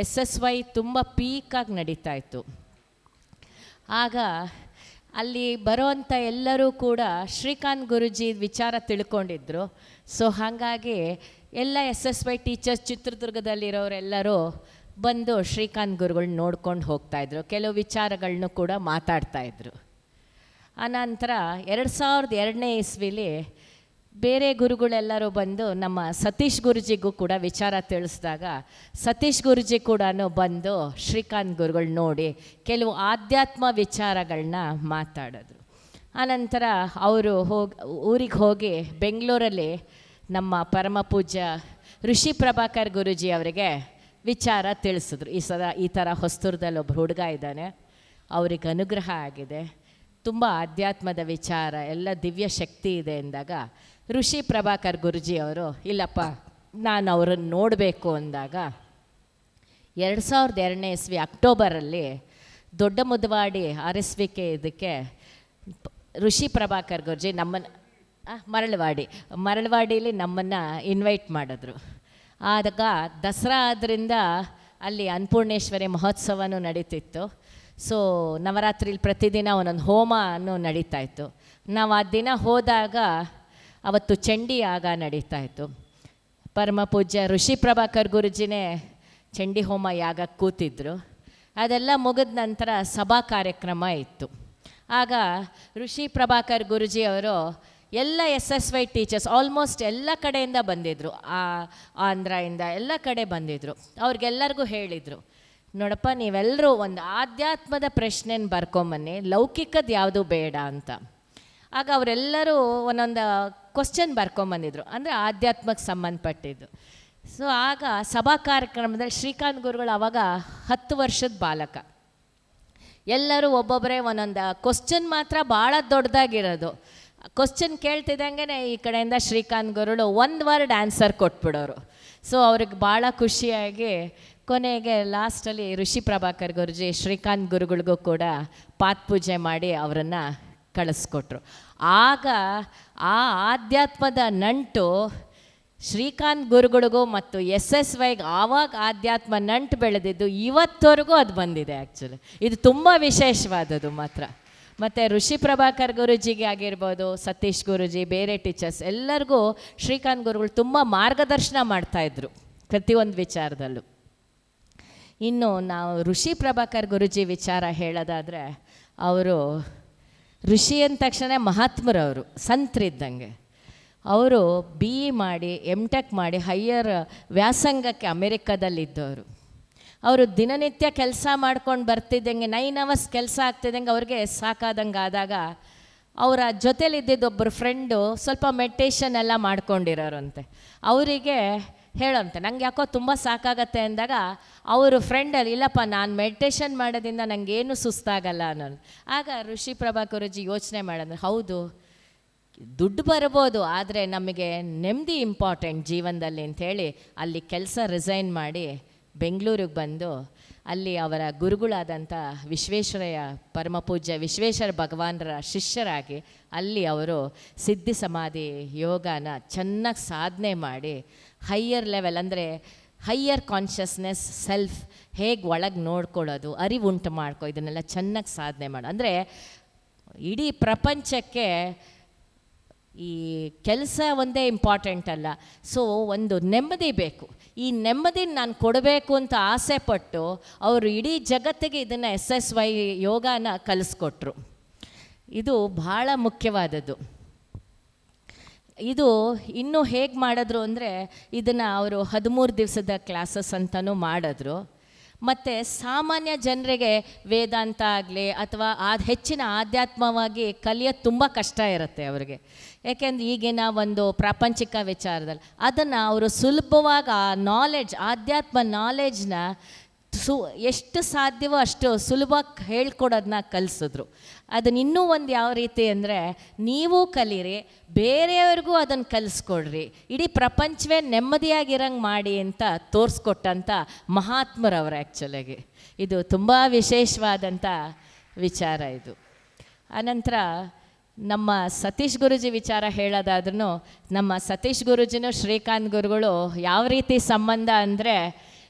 SSY ತುಂಬ ಪೀಕಾಗಿ ನಡೀತಾ ಇತ್ತು. ಆಗ ಅಲ್ಲಿ ಬರೋವಂಥ ಎಲ್ಲರೂ ಕೂಡ ಶ್ರೀಕಾಂತ್ ಗುರೂಜಿ ವಿಚಾರ ತಿಳ್ಕೊಂಡಿದ್ರು. ಸೊ ಹಾಗಾಗಿ ಎಲ್ಲ SSY ಟೀಚರ್ಸ್ ಚಿತ್ರದುರ್ಗದಲ್ಲಿರೋರೆಲ್ಲರೂ ಬಂದು ಶ್ರೀಕಾಂತ್ ಗುರುಗಳನ್ನ ನೋಡ್ಕೊಂಡು ಹೋಗ್ತಾಯಿದ್ರು. ಕೆಲವು ವಿಚಾರಗಳನ್ನೂ ಕೂಡ ಮಾತಾಡ್ತಾಯಿದ್ರು. ಆನಂತರ 2002ನೇ ಇಸ್ವಿಲಿ ಬೇರೆ ಗುರುಗಳೆಲ್ಲರೂ ಬಂದು ನಮ್ಮ ಸತೀಶ್ ಗುರುಜಿಗೂ ಕೂಡ ವಿಚಾರ ತಿಳಿಸಿದಾಗ ಸತೀಶ್ ಗುರುಜಿ ಕೂಡ ಬಂದು ಶ್ರೀಕಾಂತ್ ಗುರುಗಳು ನೋಡಿ ಕೆಲವು ಆಧ್ಯಾತ್ಮ ವಿಚಾರಗಳನ್ನ ಮಾತಾಡಿದ್ರು. ಆನಂತರ ಅವರು ಊರಿಗೆ ಹೋಗಿ ಬೆಂಗಳೂರಲ್ಲಿ ನಮ್ಮ ಪರಮ ಪೂಜ್ಯ ಋಷಿ ಪ್ರಭಾಕರ್ ಗುರೂಜಿ ಅವರಿಗೆ ವಿಚಾರ ತಿಳಿಸಿದ್ರು. ಈ ಥರ ಹೊಸ್ತೂರದಲ್ಲಿ ಒಬ್ಬ ಹುಡುಗ ಇದ್ದಾನೆ, ಅವ್ರಿಗೆ ಅನುಗ್ರಹ ಆಗಿದೆ, ತುಂಬ ಆಧ್ಯಾತ್ಮದ ವಿಚಾರ ಎಲ್ಲ ದಿವ್ಯ ಶಕ್ತಿ ಇದೆ ಎಂದಾಗ ಋಷಿ ಪ್ರಭಾಕರ್ ಗುರೂಜಿ ಅವರು ಇಲ್ಲಪ್ಪ ನಾನು ಅವರನ್ನು ನೋಡಬೇಕು ಅಂದಾಗ 2002ನೇ ಇಸ್ವಿ ಅಕ್ಟೋಬರಲ್ಲಿ ದೊಡ್ಡ ಮುದವಾಡಿ RSVK ಇದಕ್ಕೆ ಋಷಿ ಪ್ರಭಾಕರ್ ಗುರೂಜಿ ನಮ್ಮನ್ನು ಮರಳವಾಡಿಲಿ ನಮ್ಮನ್ನು ಇನ್ವೈಟ್ ಮಾಡಿದ್ರು. ಆದಾಗ ದಸರಾ ಆದ್ದರಿಂದ ಅಲ್ಲಿ ಅನ್ನಪೂರ್ಣೇಶ್ವರಿ ಮಹೋತ್ಸವನೂ ನಡೀತಿತ್ತು. ಸೊ ನವರಾತ್ರಿಲಿ ಪ್ರತಿದಿನ ಒಂದೊಂದು ಹೋಮನೂ ನಡೀತಾಯಿತ್ತು. ನಾವು ಆ ದಿನ ಹೋದಾಗ ಅವತ್ತು ಚಂಡಿ ಯಾಗ ನಡೀತಾಯಿತ್ತು. ಪರಮ ಪೂಜ್ಯ ಋಷಿ ಪ್ರಭಾಕರ್ ಗುರೂಜಿನೇ ಚಂಡಿ ಹೋಮ ಯಾಗಕ್ಕೆ ಕೂತಿದ್ರು. ಅದೆಲ್ಲ ಮುಗಿದ ನಂತರ ಸಭಾ ಕಾರ್ಯಕ್ರಮ ಇತ್ತು. ಆಗ ಋಷಿ ಪ್ರಭಾಕರ್ ಗುರೂಜಿ ಅವರು ಎಲ್ಲ SSY ಟೀಚರ್ಸ್ ಆಲ್ಮೋಸ್ಟ್ ಎಲ್ಲ ಕಡೆಯಿಂದ ಬಂದಿದ್ದರು, ಆಂಧ್ರದಿಂದ ಎಲ್ಲ ಕಡೆ ಬಂದಿದ್ದರು. ಅವ್ರಿಗೆಲ್ಲರಿಗೂ ಹೇಳಿದರು, ನೋಡಪ್ಪ ನೀವೆಲ್ಲರೂ ಒಂದು ಆಧ್ಯಾತ್ಮದ ಪ್ರಶ್ನೆನ ಬರ್ಕೊಂಬನ್ನಿ, ಲೌಕಿಕದ ಯಾವುದು ಬೇಡ ಅಂತ. ಆಗ ಅವರೆಲ್ಲರೂ ಒಂದೊಂದು ಕ್ವಶನ್ ಬರ್ಕೊಂಬಂದಿದ್ರು, ಅಂದರೆ ಆಧ್ಯಾತ್ಮಕ್ಕೆ ಸಂಬಂಧಪಟ್ಟಿದ್ದು. ಸೊ ಆಗ ಸಭಾ ಕಾರ್ಯಕ್ರಮದಲ್ಲಿ ಶ್ರೀಕಾಂತ್ ಗುರುಗಳು ಆವಾಗ 10 ವರ್ಷದ ಬಾಲಕ. ಎಲ್ಲರೂ ಒಬ್ಬೊಬ್ಬರೇ ಒಂದೊಂದು ಕ್ವಶನ್ ಮಾತ್ರ ಭಾಳ ದೊಡ್ಡದಾಗಿರೋದು. ಕ್ವಶನ್ ಕೇಳ್ತಿದ್ದಂಗೆ ಈ ಕಡೆಯಿಂದ ಶ್ರೀಕಾಂತ್ ಗುರುಗಳು 1 ವರ್ಡ್ ಆನ್ಸರ್ ಕೊಟ್ಬಿಡೋರು. ಸೊ ಅವ್ರಿಗೆ ಭಾಳ ಖುಷಿಯಾಗಿ ಕೊನೆಗೆ ಲಾಸ್ಟಲ್ಲಿ ಋಷಿ ಪ್ರಭಾಕರ್ ಗುರೂಜಿ ಶ್ರೀಕಾಂತ್ ಗುರುಗಳಿಗೂ ಕೂಡ ಪಾತ್ಪೂಜೆ ಮಾಡಿ ಅವರನ್ನು ಕಳಿಸ್ಕೊಟ್ರು. ಆಗ ಆ ಆಧ್ಯಾತ್ಮದ ನಂಟು ಶ್ರೀಕಾಂತ್ ಗುರುಗಳಿಗೂ ಮತ್ತು SSYಗೆ ಆವಾಗ ಆಧ್ಯಾತ್ಮ ನಂಟು ಬೆಳೆದಿದ್ದು ಇವತ್ತವರೆಗೂ ಅದು ಬಂದಿದೆ. ಆ್ಯಕ್ಚುಲಿ ಇದು ತುಂಬ ವಿಶೇಷವಾದದ್ದು ಮಾತ್ರ. ಮತ್ತು ಋಷಿ ಪ್ರಭಾಕರ್ ಗುರೂಜಿಗೆ ಆಗಿರ್ಬೋದು, ಸತೀಶ್ ಗುರೂಜಿ, ಬೇರೆ ಟೀಚರ್ಸ್ ಎಲ್ಲರಿಗೂ ಶ್ರೀಕಾಂತ್ ಗುರುಗಳು ತುಂಬ ಮಾರ್ಗದರ್ಶನ ಮಾಡ್ತಾಯಿದ್ರು ಪ್ರತಿಯೊಂದು ವಿಚಾರದಲ್ಲೂ. ಇನ್ನು ನಾವು ಋಷಿ ಪ್ರಭಾಕರ್ ಗುರೂಜಿ ವಿಚಾರ ಹೇಳೋದಾದರೆ, ಅವರು ಋಷಿ ಅಂದ ತಕ್ಷಣ ಮಹಾತ್ಮರವರು, ಸಂತರಿದ್ದಂಗೆ. ಅವರು BE ಮಾಡಿ MTech ಮಾಡಿ ಹೈಯರ್ ವ್ಯಾಸಂಗಕ್ಕೆ ಅಮೆರಿಕದಲ್ಲಿದ್ದವರು. ಅವರು ದಿನನಿತ್ಯ ಕೆಲಸ ಮಾಡ್ಕೊಂಡು ಬರ್ತಿದ್ದಂಗೆ 9 hours ಕೆಲಸ ಆಗ್ತಿದ್ದಂಗೆ ಅವ್ರಿಗೆ ಸಾಕಾದಂಗೆ ಆದಾಗ ಅವರ ಜೊತೇಲಿದ್ದಿದ್ದು ಒಬ್ಬರು ಫ್ರೆಂಡು ಸ್ವಲ್ಪ ಮೆಡಿಟೇಷನ್ ಎಲ್ಲ ಮಾಡ್ಕೊಂಡಿರೋರಂತೆ. ಅವರಿಗೆ ಹೇಳೋಂತೆ ನಂಗೆ ಯಾಕೋ ತುಂಬ ಸಾಕಾಗತ್ತೆ ಅಂದಾಗ ಅವರು ಫ್ರೆಂಡಲ್ಲಿ ಇಲ್ಲಪ್ಪ ನಾನು ಮೆಡಿಟೇಷನ್ ಮಾಡೋದ್ರಿಂದ ನನಗೇನು ಸುಸ್ತಾಗಲ್ಲ ಅನ್ನೋದು. ಆಗ ಋಷಿ ಪ್ರಭಾಕರ್ ಗುರೂಜಿ ಯೋಚನೆ ಮಾಡಿದ್ರೆ, ಹೌದು ದುಡ್ಡು ಬರ್ಬೋದು, ಆದರೆ ನಮಗೆ ನೆಮ್ಮದಿ ಇಂಪಾರ್ಟೆಂಟ್ ಜೀವನದಲ್ಲಿ ಅಂಥೇಳಿ ಅಲ್ಲಿ ಕೆಲಸ ರಿಸೈನ್ ಮಾಡಿ ಬೆಂಗಳೂರಿಗೆ ಬಂದು ಅಲ್ಲಿ ಅವರ ಗುರುಗಳಾದಂಥ ವಿಶ್ವೇಶ್ವರಯ್ಯ ಪರಮ ಪೂಜ್ಯ ವಿಶ್ವೇಶ್ವರ ಭಗವಾನರ ಶಿಷ್ಯರಾಗಿ ಅಲ್ಲಿ ಅವರು ಸಿದ್ಧಿ ಸಮಾಧಿ ಯೋಗನ ಚೆನ್ನಾಗಿ ಸಾಧನೆ ಮಾಡಿ ಹೈಯರ್ ಲೆವೆಲ್, ಅಂದರೆ ಹೈಯರ್ ಕಾನ್ಷಿಯಸ್ನೆಸ್, ಸೆಲ್ಫ್ ಹೇಗೆ ಒಳಗೆ ನೋಡ್ಕೊಳ್ಳೋದು, ಅರಿವು ಉಂಟು ಮಾಡ್ಕೊ, ಇದನ್ನೆಲ್ಲ ಚೆನ್ನಾಗಿ ಸಾಧನೆ ಮಾಡು. ಅಂದರೆ ಇಡೀ ಪ್ರಪಂಚಕ್ಕೆ ಈ ಕೆಲಸ ಒಂದೇ ಇಂಪಾರ್ಟೆಂಟ್ ಅಲ್ಲ. ಸೊ ಒಂದು ನೆಮ್ಮದಿ ಬೇಕು. ಈ ನೆಮ್ಮದಿನ ನಾನು ಕೊಡಬೇಕು ಅಂತ ಆಸೆ ಪಟ್ಟು ಅವರು ಇಡೀ ಜಗತ್ತಿಗೆ ಇದನ್ನು SSY ಯೋಗನ ಕಲಿಸ್ಕೊಟ್ರು. ಇದು ಬಹಳ ಮುಖ್ಯವಾದದ್ದು. ಇದು ಇನ್ನೂ ಹೇಗೆ ಮಾಡಿದ್ರು ಅಂದರೆ, ಇದನ್ನು ಅವರು 13 ದಿವಸದ ಕ್ಲಾಸಸ್ ಅಂತಲೂ ಮಾಡಿದ್ರು. ಮತ್ತು ಸಾಮಾನ್ಯ ಜನರಿಗೆ ವೇದಾಂತ ಆಗಲಿ ಅಥವಾ ಹೆಚ್ಚಿನ ಆಧ್ಯಾತ್ಮವಾಗಿ ಕಲಿಯೋದು ತುಂಬ ಕಷ್ಟ ಇರುತ್ತೆ ಅವರಿಗೆ. ಏಕೆಂದರೆ ಈಗಿನ ಒಂದು ಪ್ರಾಪಂಚಿಕ ವಿಚಾರದಲ್ಲಿ ಅದನ್ನು ಅವರು ಸುಲಭವಾಗಿ ಆ ನಾಲೆಡ್ಜ್, ಆಧ್ಯಾತ್ಮ ನಾಲೆಡ್ಜ್ನ ಎಷ್ಟು ಸಾಧ್ಯವೋ ಅಷ್ಟು ಸುಲಭವಾಗಿ ಹೇಳ್ಕೊಡೋದನ್ನ ಕಲಿಸಿದ್ರು. ಅದನ್ನ ಇನ್ನೂ ಒಂದು ಯಾವ ರೀತಿ ಅಂದರೆ, ನೀವು ಕಲೀರಿ, ಬೇರೆಯವ್ರಿಗೂ ಅದನ್ನು ಕಲಿಸ್ಕೊಡ್ರಿ, ಇಡೀ ಪ್ರಪಂಚವೇ ನೆಮ್ಮದಿಯಾಗಿರಂಗೆ ಮಾಡಿ ಅಂತ ತೋರಿಸ್ಕೊಟ್ಟಂಥ ಮಹಾತ್ಮರವರು. ಆ್ಯಕ್ಚುಲಾಗಿ ಇದು ತುಂಬ ವಿಶೇಷವಾದಂಥ ವಿಚಾರ ಇದು. ಆನಂತರ ನಮ್ಮ ಸತೀಶ್ ಗುರೂಜಿ ವಿಚಾರ ಹೇಳೋದಾದ್ರೂ ನಮ್ಮ ಸತೀಶ್ ಗುರೂಜಿನೂ ಶ್ರೀಕಾಂತ್ ಗುರುಗಳು ಯಾವ ರೀತಿ ಸಂಬಂಧ ಅಂದರೆ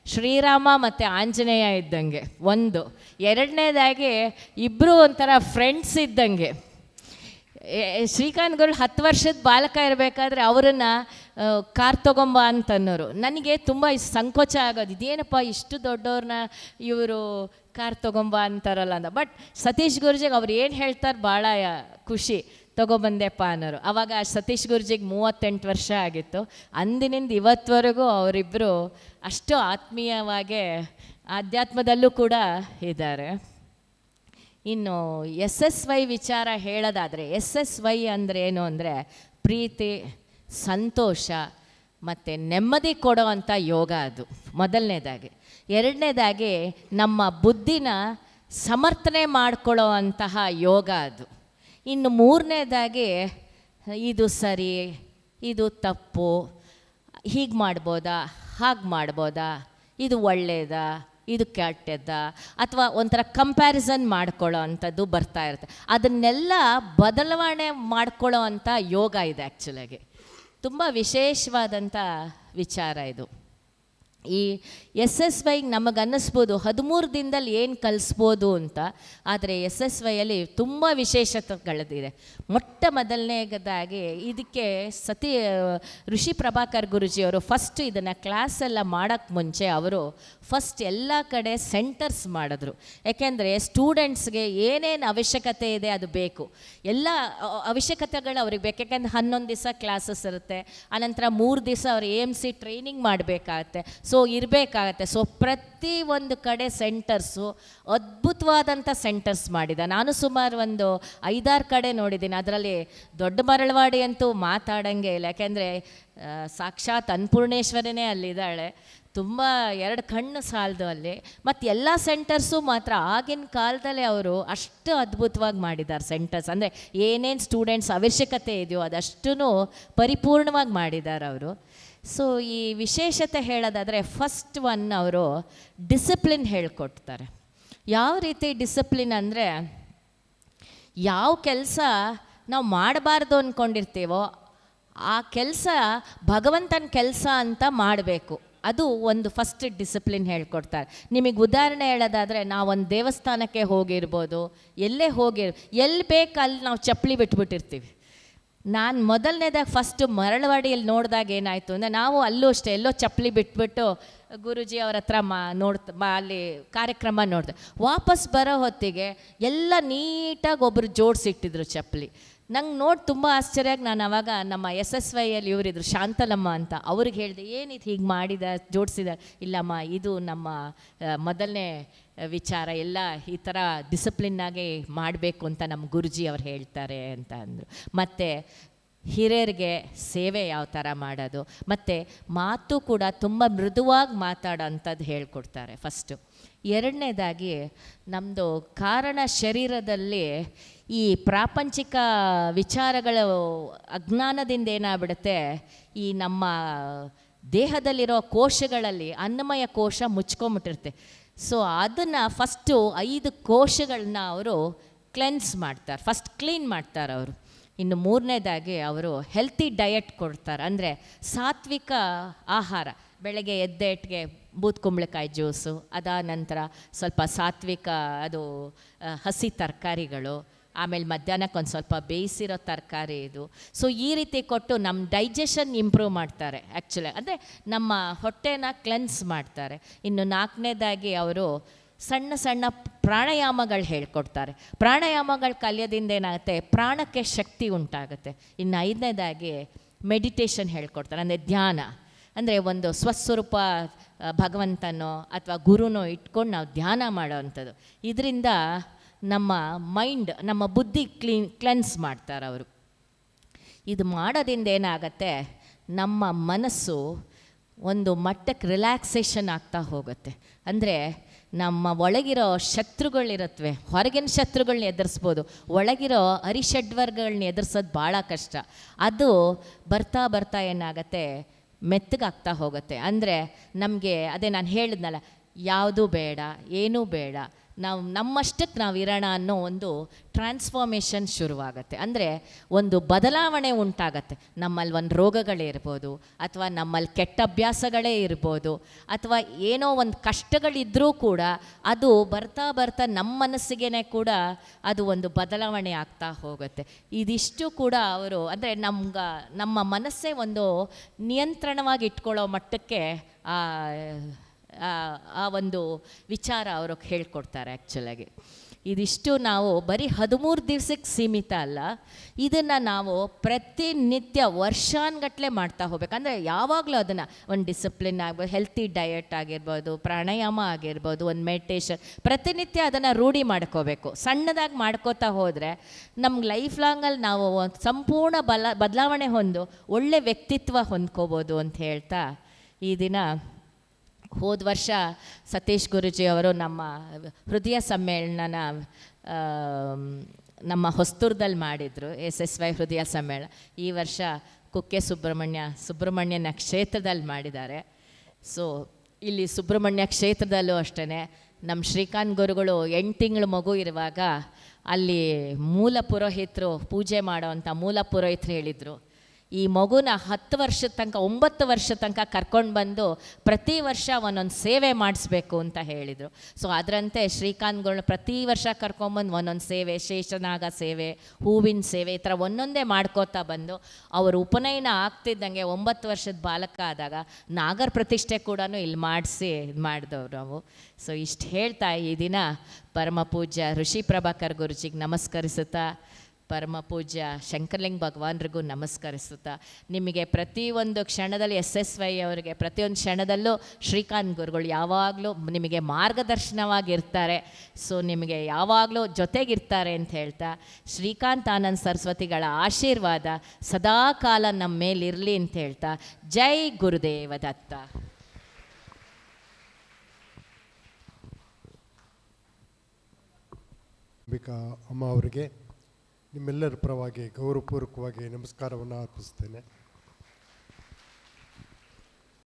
ಶ್ರೀರಾಮ ಮತ್ತು ಆಂಜನೇಯ ಇದ್ದಂಗೆ ಒಂದು. ಎರಡನೇದಾಗಿ ಇಬ್ಬರು ಒಂಥರ ಫ್ರೆಂಡ್ಸ್ ಇದ್ದಂಗೆ. ಶ್ರೀಕಾಂತ್ ಗುರು 10 ವರ್ಷದ ಬಾಲಕ ಇರಬೇಕಾದ್ರೆ ಅವರನ್ನು ಕಾರ್ ತೊಗೊಂಬ ಅಂತನ್ನೋರು. ನನಗೆ ತುಂಬ ಸಂಕೋಚ ಆಗೋದು, ಇದೇನಪ್ಪ ಇಷ್ಟು ದೊಡ್ಡವ್ರನ್ನ ಇವರು ಕಾರ್ ತೊಗೊಂಬ ಅಂತಾರಲ್ಲ ಅಂತ. ಬಟ್ ಸತೀಶ್ ಗುರುಜಿಗೆ ಅವ್ರು ಏನು ಹೇಳ್ತಾರೆ ಭಾಳ ಖುಷಿ, ತೊಗೊಬಂದೆಪ್ಪ ಅನ್ನೋರು. ಆವಾಗ ಸತೀಶ್ ಗುರುಜಿಗೆ 38 ವರ್ಷ ಆಗಿತ್ತು. ಅಂದಿನಿಂದ ಇವತ್ತವರೆಗೂ ಅವರಿಬ್ಬರು ಅಷ್ಟು ಆತ್ಮೀಯವಾಗಿ ಆಧ್ಯಾತ್ಮದಲ್ಲೂ ಕೂಡ ಇದ್ದಾರೆ. ಇನ್ನು SSY ವಿಚಾರ ಹೇಳೋದಾದರೆ, SSY ಅಂದರೆ ಏನು ಅಂದರೆ ಪ್ರೀತಿ, ಸಂತೋಷ ಮತ್ತು ನೆಮ್ಮದಿ ಕೊಡೋ ಅಂಥ ಯೋಗ ಅದು ಮೊದಲನೇದಾಗಿ. ಎರಡನೇದಾಗಿ ನಮ್ಮ ಬುದ್ಧಿನ ಸಮರ್ಥನೆ ಮಾಡಿಕೊಳ್ಳೋ ಅಂತಹ ಯೋಗ ಅದು. ಇನ್ನು ಮೂರನೇದಾಗಿ ಇದು ಸರಿ, ಇದು ತಪ್ಪು, ಹೀಗೆ ಮಾಡ್ಬೋದಾ, ಹಾಗೆ ಮಾಡ್ಬೋದಾ, ಇದು ಒಳ್ಳೆಯದಾ, ಇದು ಕೆಟ್ಟದ್ದ, ಅಥವಾ ಒಂಥರ ಕಂಪ್ಯಾರಿಸನ್ ಮಾಡ್ಕೊಳ್ಳೋ ಅಂಥದ್ದು ಬರ್ತಾ ಇರುತ್ತೆ. ಅದನ್ನೆಲ್ಲ ಬದಲಾವಣೆ ಮಾಡ್ಕೊಳ್ಳೋ ಅಂಥ ಯೋಗ ಇದೆ. ಆ್ಯಕ್ಚುಲಾಗಿ ತುಂಬ ವಿಶೇಷವಾದಂಥ ವಿಚಾರ ಇದು. ಈ SSYಗೆ ನಮಗೆ ಅನ್ನಿಸ್ಬೋದು 13 ದಿನದಲ್ಲಿ ಏನು ಕಲಿಸ್ಬೋದು ಅಂತ. ಆದರೆ SSYಯಲ್ಲಿ ತುಂಬ ವಿಶೇಷತೆಗಳಿದೆ. ಮೊದಲನೇದಾಗಿ ಇದಕ್ಕೆ ಋಷಿ ಪ್ರಭಾಕರ್ ಗುರುಜಿಯವರು ಫಸ್ಟ್ ಇದನ್ನು ಕ್ಲಾಸೆಲ್ಲ ಮಾಡೋಕ್ಕೆ ಮುಂಚೆ ಅವರು ಫಸ್ಟ್ ಎಲ್ಲ ಕಡೆ ಸೆಂಟರ್ಸ್ ಮಾಡಿದ್ರು. ಯಾಕೆಂದರೆ ಸ್ಟೂಡೆಂಟ್ಸ್ಗೆ ಏನೇನು ಅವಶ್ಯಕತೆ ಇದೆ ಅದು ಬೇಕು, ಎಲ್ಲ ಅವಶ್ಯಕತೆಗಳು ಅವ್ರಿಗೆ ಬೇಕು. ಯಾಕೆಂದರೆ 11 ದಿವಸ ಕ್ಲಾಸಸ್ ಇರುತ್ತೆ, ಆನಂತರ 3 ದಿವಸ ಅವ್ರು AMC ಟ್ರೈನಿಂಗ್ ಮಾಡಬೇಕಾಗತ್ತೆ, ಸೊ ಇರಬೇಕಾಗತ್ತೆ. ಸೊ ಪ್ರತಿ ಒಂದು ಕಡೆ ಸೆಂಟರ್ಸು ಅದ್ಭುತವಾದಂಥ ಸೆಂಟರ್ಸ್ ಮಾಡಿದ. ನಾನು ಸುಮಾರು ಒಂದು 5-6 ಕಡೆ ನೋಡಿದ್ದೀನಿ. ಅದರಲ್ಲಿ ದೊಡ್ಡ ಮರಳವಾಡಿ ಅಂತೂ ಮಾತಾಡೋಂಗೆ ಇಲ್ಲ, ಯಾಕೆಂದರೆ ಸಾಕ್ಷಾತ್ ಅನ್ನಪೂರ್ಣೇಶ್ವರಿನೇ ಅಲ್ಲಿದ್ದಾಳೆ. ತುಂಬ 2 ಕಣ್ಣು ಸಾಲದು ಅಲ್ಲಿ. ಮತ್ತು ಎಲ್ಲ ಸೆಂಟರ್ಸು ಮಾತ್ರ ಆಗಿನ ಕಾಲದಲ್ಲೇ ಅವರು ಅಷ್ಟು ಅದ್ಭುತವಾಗಿ ಮಾಡಿದ್ದಾರೆ ಸೆಂಟರ್ಸ್. ಅಂದರೆ ಏನೇನು ಸ್ಟೂಡೆಂಟ್ಸ್ ಅವಶ್ಯಕತೆ ಇದೆಯೋ ಅದಷ್ಟೂ ಪರಿಪೂರ್ಣವಾಗಿ ಮಾಡಿದ್ದಾರೆ ಅವರು. ಸೊ ಈ ವಿಶೇಷತೆ ಹೇಳೋದಾದರೆ ಫಸ್ಟ್ ಒನ್ ಅವರು ಡಿಸಿಪ್ಲಿನ್ ಹೇಳ್ಕೊಡ್ತಾರೆ. ಯಾವ ರೀತಿ ಡಿಸಿಪ್ಲಿನ್ ಅಂದರೆ, ಯಾವ ಕೆಲಸ ನಾವು ಮಾಡಬಾರ್ದು ಅಂದ್ಕೊಂಡಿರ್ತೀವೋ ಆ ಕೆಲಸ ಭಗವಂತನ ಕೆಲಸ ಅಂತ ಮಾಡಬೇಕು. ಅದು ಒಂದು ಫಸ್ಟ್ ಡಿಸಿಪ್ಲಿನ್ ಹೇಳ್ಕೊಡ್ತಾರೆ. ನಿಮಗೆ ಉದಾಹರಣೆ ಹೇಳೋದಾದರೆ, ನಾವೊಂದು ದೇವಸ್ಥಾನಕ್ಕೆ ಹೋಗಿರ್ಬೋದು, ಎಲ್ಲೇ ಎಲ್ಲಿ ಬೇಕು ಅಲ್ಲಿ ನಾವು ಚಪ್ಪಲಿ ಬಿಟ್ಬಿಟ್ಟಿರ್ತೀವಿ. ನಾನು ಮೊದಲನೇದಾಗ ಫಸ್ಟು ಮರಳವಾಡಿಯಲ್ಲಿ ನೋಡಿದಾಗ ಏನಾಯಿತು ಅಂದರೆ, ನಾವು ಅಲ್ಲೂ ಅಷ್ಟೇ ಎಲ್ಲೋ ಚಪ್ಪಲಿ ಬಿಟ್ಬಿಟ್ಟು ಗುರೂಜಿ ಅವ್ರ ಹತ್ರ ಅಲ್ಲಿ ಕಾರ್ಯಕ್ರಮ ನೋಡಿದೆ. ವಾಪಸ್ ಬರೋ ಹೊತ್ತಿಗೆ ಎಲ್ಲ ನೀಟಾಗಿ ಒಬ್ಬರು ಜೋಡಿಸಿಟ್ಟಿದ್ರು ಚಪ್ಪಲಿ. ನಂಗೆ ನೋಡಿ ತುಂಬ ಆಶ್ಚರ್ಯ. ನಾನು ಆವಾಗ ನಮ್ಮ SSYಯಲ್ಲಿ ಇವರಿದ್ರು ಶಾಂತಲಮ್ಮ ಅಂತ, ಅವ್ರಿಗೆ ಹೇಳಿದೆ, ಏನಿದು ಹೀಗೆ ಮಾಡಿದ ಜೋಡಿಸಿದ. ಇಲ್ಲಮ್ಮ, ಇದು ನಮ್ಮ ಮೊದಲನೇ ವಿಚಾರ, ಎಲ್ಲ ಈ ಥರ ಡಿಸಿಪ್ಲಿನ್ನಾಗಿ ಮಾಡಬೇಕು ಅಂತ ನಮ್ಮ ಗುರುಜಿ ಅವ್ರು ಹೇಳ್ತಾರೆ ಅಂತ ಅಂದರು. ಮತ್ತು ಹಿರಿಯರಿಗೆ ಸೇವೆ ಯಾವ ಥರ ಮಾಡೋದು, ಮತ್ತು ಮಾತು ಕೂಡ ತುಂಬ ಮೃದುವಾಗಿ ಮಾತಾಡೋ ಅಂಥದ್ದು ಹೇಳ್ಕೊಡ್ತಾರೆ ಫಸ್ಟು. ಎರಡನೇದಾಗಿ ನಮ್ಮದು ಕಾರಣ ಶರೀರದಲ್ಲಿ ಈ ಪ್ರಾಪಂಚಿಕ ವಿಚಾರಗಳು ಅಜ್ಞಾನದಿಂದ ಏನಾಗ್ಬಿಡುತ್ತೆ, ಈ ನಮ್ಮ ದೇಹದಲ್ಲಿರೋ ಕೋಶಗಳಲ್ಲಿ ಅನ್ನಮಯ ಕೋಶ ಮುಚ್ಕೊಂಬಿಟ್ಟಿರುತ್ತೆ. ಸೊ ಅದನ್ನು ಫಸ್ಟು 5 ಕೋಶಗಳನ್ನ ಅವರು ಕ್ಲೆನ್ಸ್ ಮಾಡ್ತಾರೆ, ಫಸ್ಟ್ ಕ್ಲೀನ್ ಮಾಡ್ತಾರೆ ಅವರು. ಇನ್ನು ಮೂರನೇದಾಗಿ ಅವರು ಹೆಲ್ತಿ ಡಯಟ್ ಕೊಡ್ತಾರೆ. ಅಂದರೆ ಸಾತ್ವಿಕ ಆಹಾರ, ಬೆಳಗ್ಗೆ ಎದ್ದೇಟ್ಗೆ ಬೂದ್ ಕುಂಬಳಕಾಯಿ ಜ್ಯೂಸು, ಅದಾದ ನಂತರ ಸ್ವಲ್ಪ ಸಾತ್ವಿಕ ಅದು ಹಸಿ ತರಕಾರಿಗಳು, ಆಮೇಲೆ ಮಧ್ಯಾಹ್ನಕ್ಕೆ ಒಂದು ಸ್ವಲ್ಪ ಬೇಯಿಸಿರೋ ತರಕಾರಿ ಇದು. ಸೊ ಈ ರೀತಿ ಕೊಟ್ಟು ನಮ್ಮ ಡೈಜೆಷನ್ ಇಂಪ್ರೂವ್ ಮಾಡ್ತಾರೆ ಆ್ಯಕ್ಚುಲಿ. ಅಂದರೆ ನಮ್ಮ ಹೊಟ್ಟೆನ ಕ್ಲೆನ್ಸ್ ಮಾಡ್ತಾರೆ. ಇನ್ನು 4ನೇದಾಗಿ ಅವರು ಸಣ್ಣ ಸಣ್ಣ ಪ್ರಾಣಾಯಾಮಗಳು ಹೇಳ್ಕೊಡ್ತಾರೆ. ಪ್ರಾಣಾಯಾಮಗಳು ಕಲಿಯೋದ್ರಿಂದ ಏನಾಗುತ್ತೆ, ಪ್ರಾಣಕ್ಕೆ ಶಕ್ತಿ ಉಂಟಾಗುತ್ತೆ. ಇನ್ನು 5ನೇದಾಗಿ ಮೆಡಿಟೇಷನ್ ಹೇಳ್ಕೊಡ್ತಾರೆ, ಅಂದರೆ ಧ್ಯಾನ. ಅಂದರೆ ಒಂದು ಸ್ವಸ್ವರೂಪ ಭಗವಂತನೋ ಅಥವಾ ಗುರುನೋ ಇಟ್ಕೊಂಡು ನಾವು ಧ್ಯಾನ ಮಾಡೋ ಅಂಥದ್ದು. ಇದರಿಂದ ನಮ್ಮ ಮೈಂಡ್, ನಮ್ಮ ಬುದ್ಧಿ ಕ್ಲೆನ್ಸ್ ಮಾಡ್ತಾರೆ ಅವರು. ಇದು ಮಾಡೋದ್ರಿಂದ ಏನಾಗತ್ತೆ, ನಮ್ಮ ಮನಸ್ಸು ಒಂದು ಮಟ್ಟಕ್ಕೆ ರಿಲ್ಯಾಕ್ಸೇಷನ್ ಆಗ್ತಾ ಹೋಗುತ್ತೆ. ಅಂದರೆ ನಮ್ಮ ಒಳಗಿರೋ ಶತ್ರುಗಳಿರುತ್ತವೆ, ಹೊರಗಿನ ಶತ್ರುಗಳನ್ನ ಎದುರಿಸ್ಬೋದು, ಒಳಗಿರೋ ಅರಿಷಡ್ವರ್ಗಗಳನ್ನ ಎದುರಿಸೋದು ಭಾಳ ಕಷ್ಟ. ಅದು ಬರ್ತಾ ಬರ್ತಾ ಏನಾಗತ್ತೆ, ಮೆತ್ತಗಾಗ್ತಾ ಹೋಗುತ್ತೆ. ಅಂದರೆ ನಮಗೆ ಅದೇ ನಾನು ಹೇಳಿದ್ನಲ್ಲ, ಯಾವುದೂ ಬೇಡ, ಏನೂ ಬೇಡ, ನಾವು ನಮ್ಮಷ್ಟಕ್ಕೆ ನಾವು ಇರೋಣ ಅನ್ನೋ ಒಂದು ಟ್ರಾನ್ಸ್ಫಾರ್ಮೇಷನ್ ಶುರುವಾಗತ್ತೆ. ಅಂದರೆ ಒಂದು ಬದಲಾವಣೆ ಉಂಟಾಗತ್ತೆ. ನಮ್ಮಲ್ಲಿ ಒಂದು ರೋಗಗಳೇ ಇರ್ಬೋದು, ಅಥವಾ ನಮ್ಮಲ್ಲಿ ಕೆಟ್ಟ ಅಭ್ಯಾಸಗಳೇ ಇರ್ಬೋದು, ಅಥವಾ ಏನೋ ಒಂದು ಕಷ್ಟಗಳಿದ್ದರೂ ಕೂಡ ಅದು ಬರ್ತಾ ಬರ್ತಾ ನಮ್ಮ ಮನಸ್ಸಿಗೆ ಕೂಡ ಅದು ಒಂದು ಬದಲಾವಣೆ ಆಗ್ತಾ ಹೋಗುತ್ತೆ. ಇದಿಷ್ಟು ಕೂಡ ಅವರು ಅಂದರೆ ನಮ್ಮ ಮನಸ್ಸೇ ಒಂದು ನಿಯಂತ್ರಣವಾಗಿ ಇಟ್ಕೊಳ್ಳೋ ಮಟ್ಟಕ್ಕೆ ಆ ಒಂದು ವಿಚಾರ ಅವರು ಹೇಳ್ಕೊಡ್ತಾರೆ ಆ್ಯಕ್ಚುಲಾಗಿ. ಇದಿಷ್ಟು ನಾವು ಬರೀ 13 ದಿವಸಕ್ಕೆ ಸೀಮಿತ ಅಲ್ಲ, ಇದನ್ನು ನಾವು ಪ್ರತಿನಿತ್ಯ ವರ್ಷಾನ್ಗಟ್ಟಲೆ ಮಾಡ್ತಾ ಹೋಗ್ಬೇಕು. ಅಂದರೆ ಯಾವಾಗಲೂ ಅದನ್ನು ಒಂದು ಡಿಸಿಪ್ಲಿನ್ ಆಗ್ಬೋದು, ಹೆಲ್ತಿ ಡಯಟ್ ಆಗಿರ್ಬೋದು, ಪ್ರಾಣಾಯಾಮ ಆಗಿರ್ಬೋದು, ಒಂದು ಮೆಡಿಟೇಷನ್, ಪ್ರತಿನಿತ್ಯ ಅದನ್ನು ರೂಢಿ ಮಾಡ್ಕೋಬೇಕು. ಸಣ್ಣದಾಗಿ ಮಾಡ್ಕೋತಾ ಹೋದರೆ ನಮ್ಗೆ ಲೈಫ್ ಲಾಂಗಲ್ಲಿ ನಾವು ಒಂದು ಸಂಪೂರ್ಣ ಬದಲಾವಣೆ ಒಳ್ಳೆ ವ್ಯಕ್ತಿತ್ವ ಹೊಂದ್ಕೋಬೋದು ಅಂತ ಹೇಳ್ತಾ ಈ ದಿನ ಹೋದ ವರ್ಷ ಸತೀಶ್ ಗುರೂಜಿ ಅವರು ನಮ್ಮ ಹೃದಯ ಸಮ್ಮೇಳನ ನಮ್ಮ ಹೊಸ್ತೂರದಲ್ಲಿ ಮಾಡಿದರು, SSY ಹೃದಯ ಸಮ್ಮೇಳನ. ಈ ವರ್ಷ ಕುಕ್ಕೆ ಸುಬ್ರಹ್ಮಣ್ಯನ ಕ್ಷೇತ್ರದಲ್ಲಿ ಮಾಡಿದ್ದಾರೆ. ಸೊ ಇಲ್ಲಿ ಸುಬ್ರಹ್ಮಣ್ಯ ಕ್ಷೇತ್ರದಲ್ಲೂ ಅಷ್ಟೇ ನಮ್ಮ ಶ್ರೀಕಾಂತ್ ಗುರುಗಳು 8 ತಿಂಗಳು ಮಗು ಇರುವಾಗ ಅಲ್ಲಿ ಮೂಲ ಪುರೋಹಿತರು ಪೂಜೆ ಮಾಡೋವಂಥ ಮೂಲ ಪುರೋಹಿತರು ಹೇಳಿದರು, ಈ ಮಗುನ 10 ವರ್ಷದ ತನಕ 9 ವರ್ಷದ ತನಕ ಕರ್ಕೊಂಡು ಬಂದು ಪ್ರತಿ ವರ್ಷ ಒಂದೊಂದು ಸೇವೆ ಮಾಡಿಸ್ಬೇಕು ಅಂತ ಹೇಳಿದರು. ಸೊ ಅದರಂತೆ ಶ್ರೀಕಾಂತ್ಗಳನ್ನ ಪ್ರತಿ ವರ್ಷ ಕರ್ಕೊಂಬಂದು ಒಂದೊಂದು ಸೇವೆ, ಶೇಷನಾಗ ಸೇವೆ, ಹೂವಿನ ಸೇವೆ, ಈ ಥರ ಒಂದೊಂದೇ ಮಾಡ್ಕೋತಾ ಬಂದು ಅವರು ಉಪನಯನ ಆಗ್ತಿದ್ದಂಗೆ 9 ವರ್ಷದ ಬಾಲಕ ಆದಾಗ ನಾಗರ ಪ್ರತಿಷ್ಠೆ ಕೂಡ ಇಲ್ಲಿ ಮಾಡಿದವ್ರು ನಾವು. ಸೊ ಇಷ್ಟು ಹೇಳ್ತಾ ಈ ದಿನ ಪರಮ ಪೂಜ್ಯ ಋಷಿ ಪ್ರಭಾಕರ್ ಗುರುಜಿಗೆ ನಮಸ್ಕರಿಸುತ್ತಾ, ಪರಮ ಪೂಜ್ಯ ಶಂಕರಲಿಂಗ ಭಗವಾನ್ರಿಗೂ ನಮಸ್ಕರಿಸುತ್ತಾ, ನಿಮಗೆ ಪ್ರತಿಯೊಂದು ಕ್ಷಣದಲ್ಲಿ SSY ಅವರಿಗೆ ಪ್ರತಿಯೊಂದು ಕ್ಷಣದಲ್ಲೂ ಶ್ರೀಕಾಂತ್ ಗುರುಗಳು ಯಾವಾಗಲೂ ನಿಮಗೆ ಮಾರ್ಗದರ್ಶನವಾಗಿರ್ತಾರೆ. ಸೊ ನಿಮಗೆ ಯಾವಾಗಲೂ ಜೊತೆಗಿರ್ತಾರೆ ಅಂತ ಹೇಳ್ತಾ, ಶ್ರೀಕಾಂತ್ ಆನಂದ್ ಸರಸ್ವತಿಗಳ ಆಶೀರ್ವಾದ ಸದಾ ಕಾಲ ನಮ್ಮ ಮೇಲಿರಲಿ ಅಂತ ಹೇಳ್ತಾ, ಜೈ ಗುರುದೇವ ದತ್ತ. ಅಂಬಿಕಾ ಅಮ್ಮ ಅವರಿಗೆ ನಿಮ್ಮೆಲ್ಲರ ಪರವಾಗಿ ಗೌರವಪೂರ್ವಕವಾಗಿ ನಮಸ್ಕಾರವನ್ನು ಅರ್ಪಿಸ್ತೇನೆ.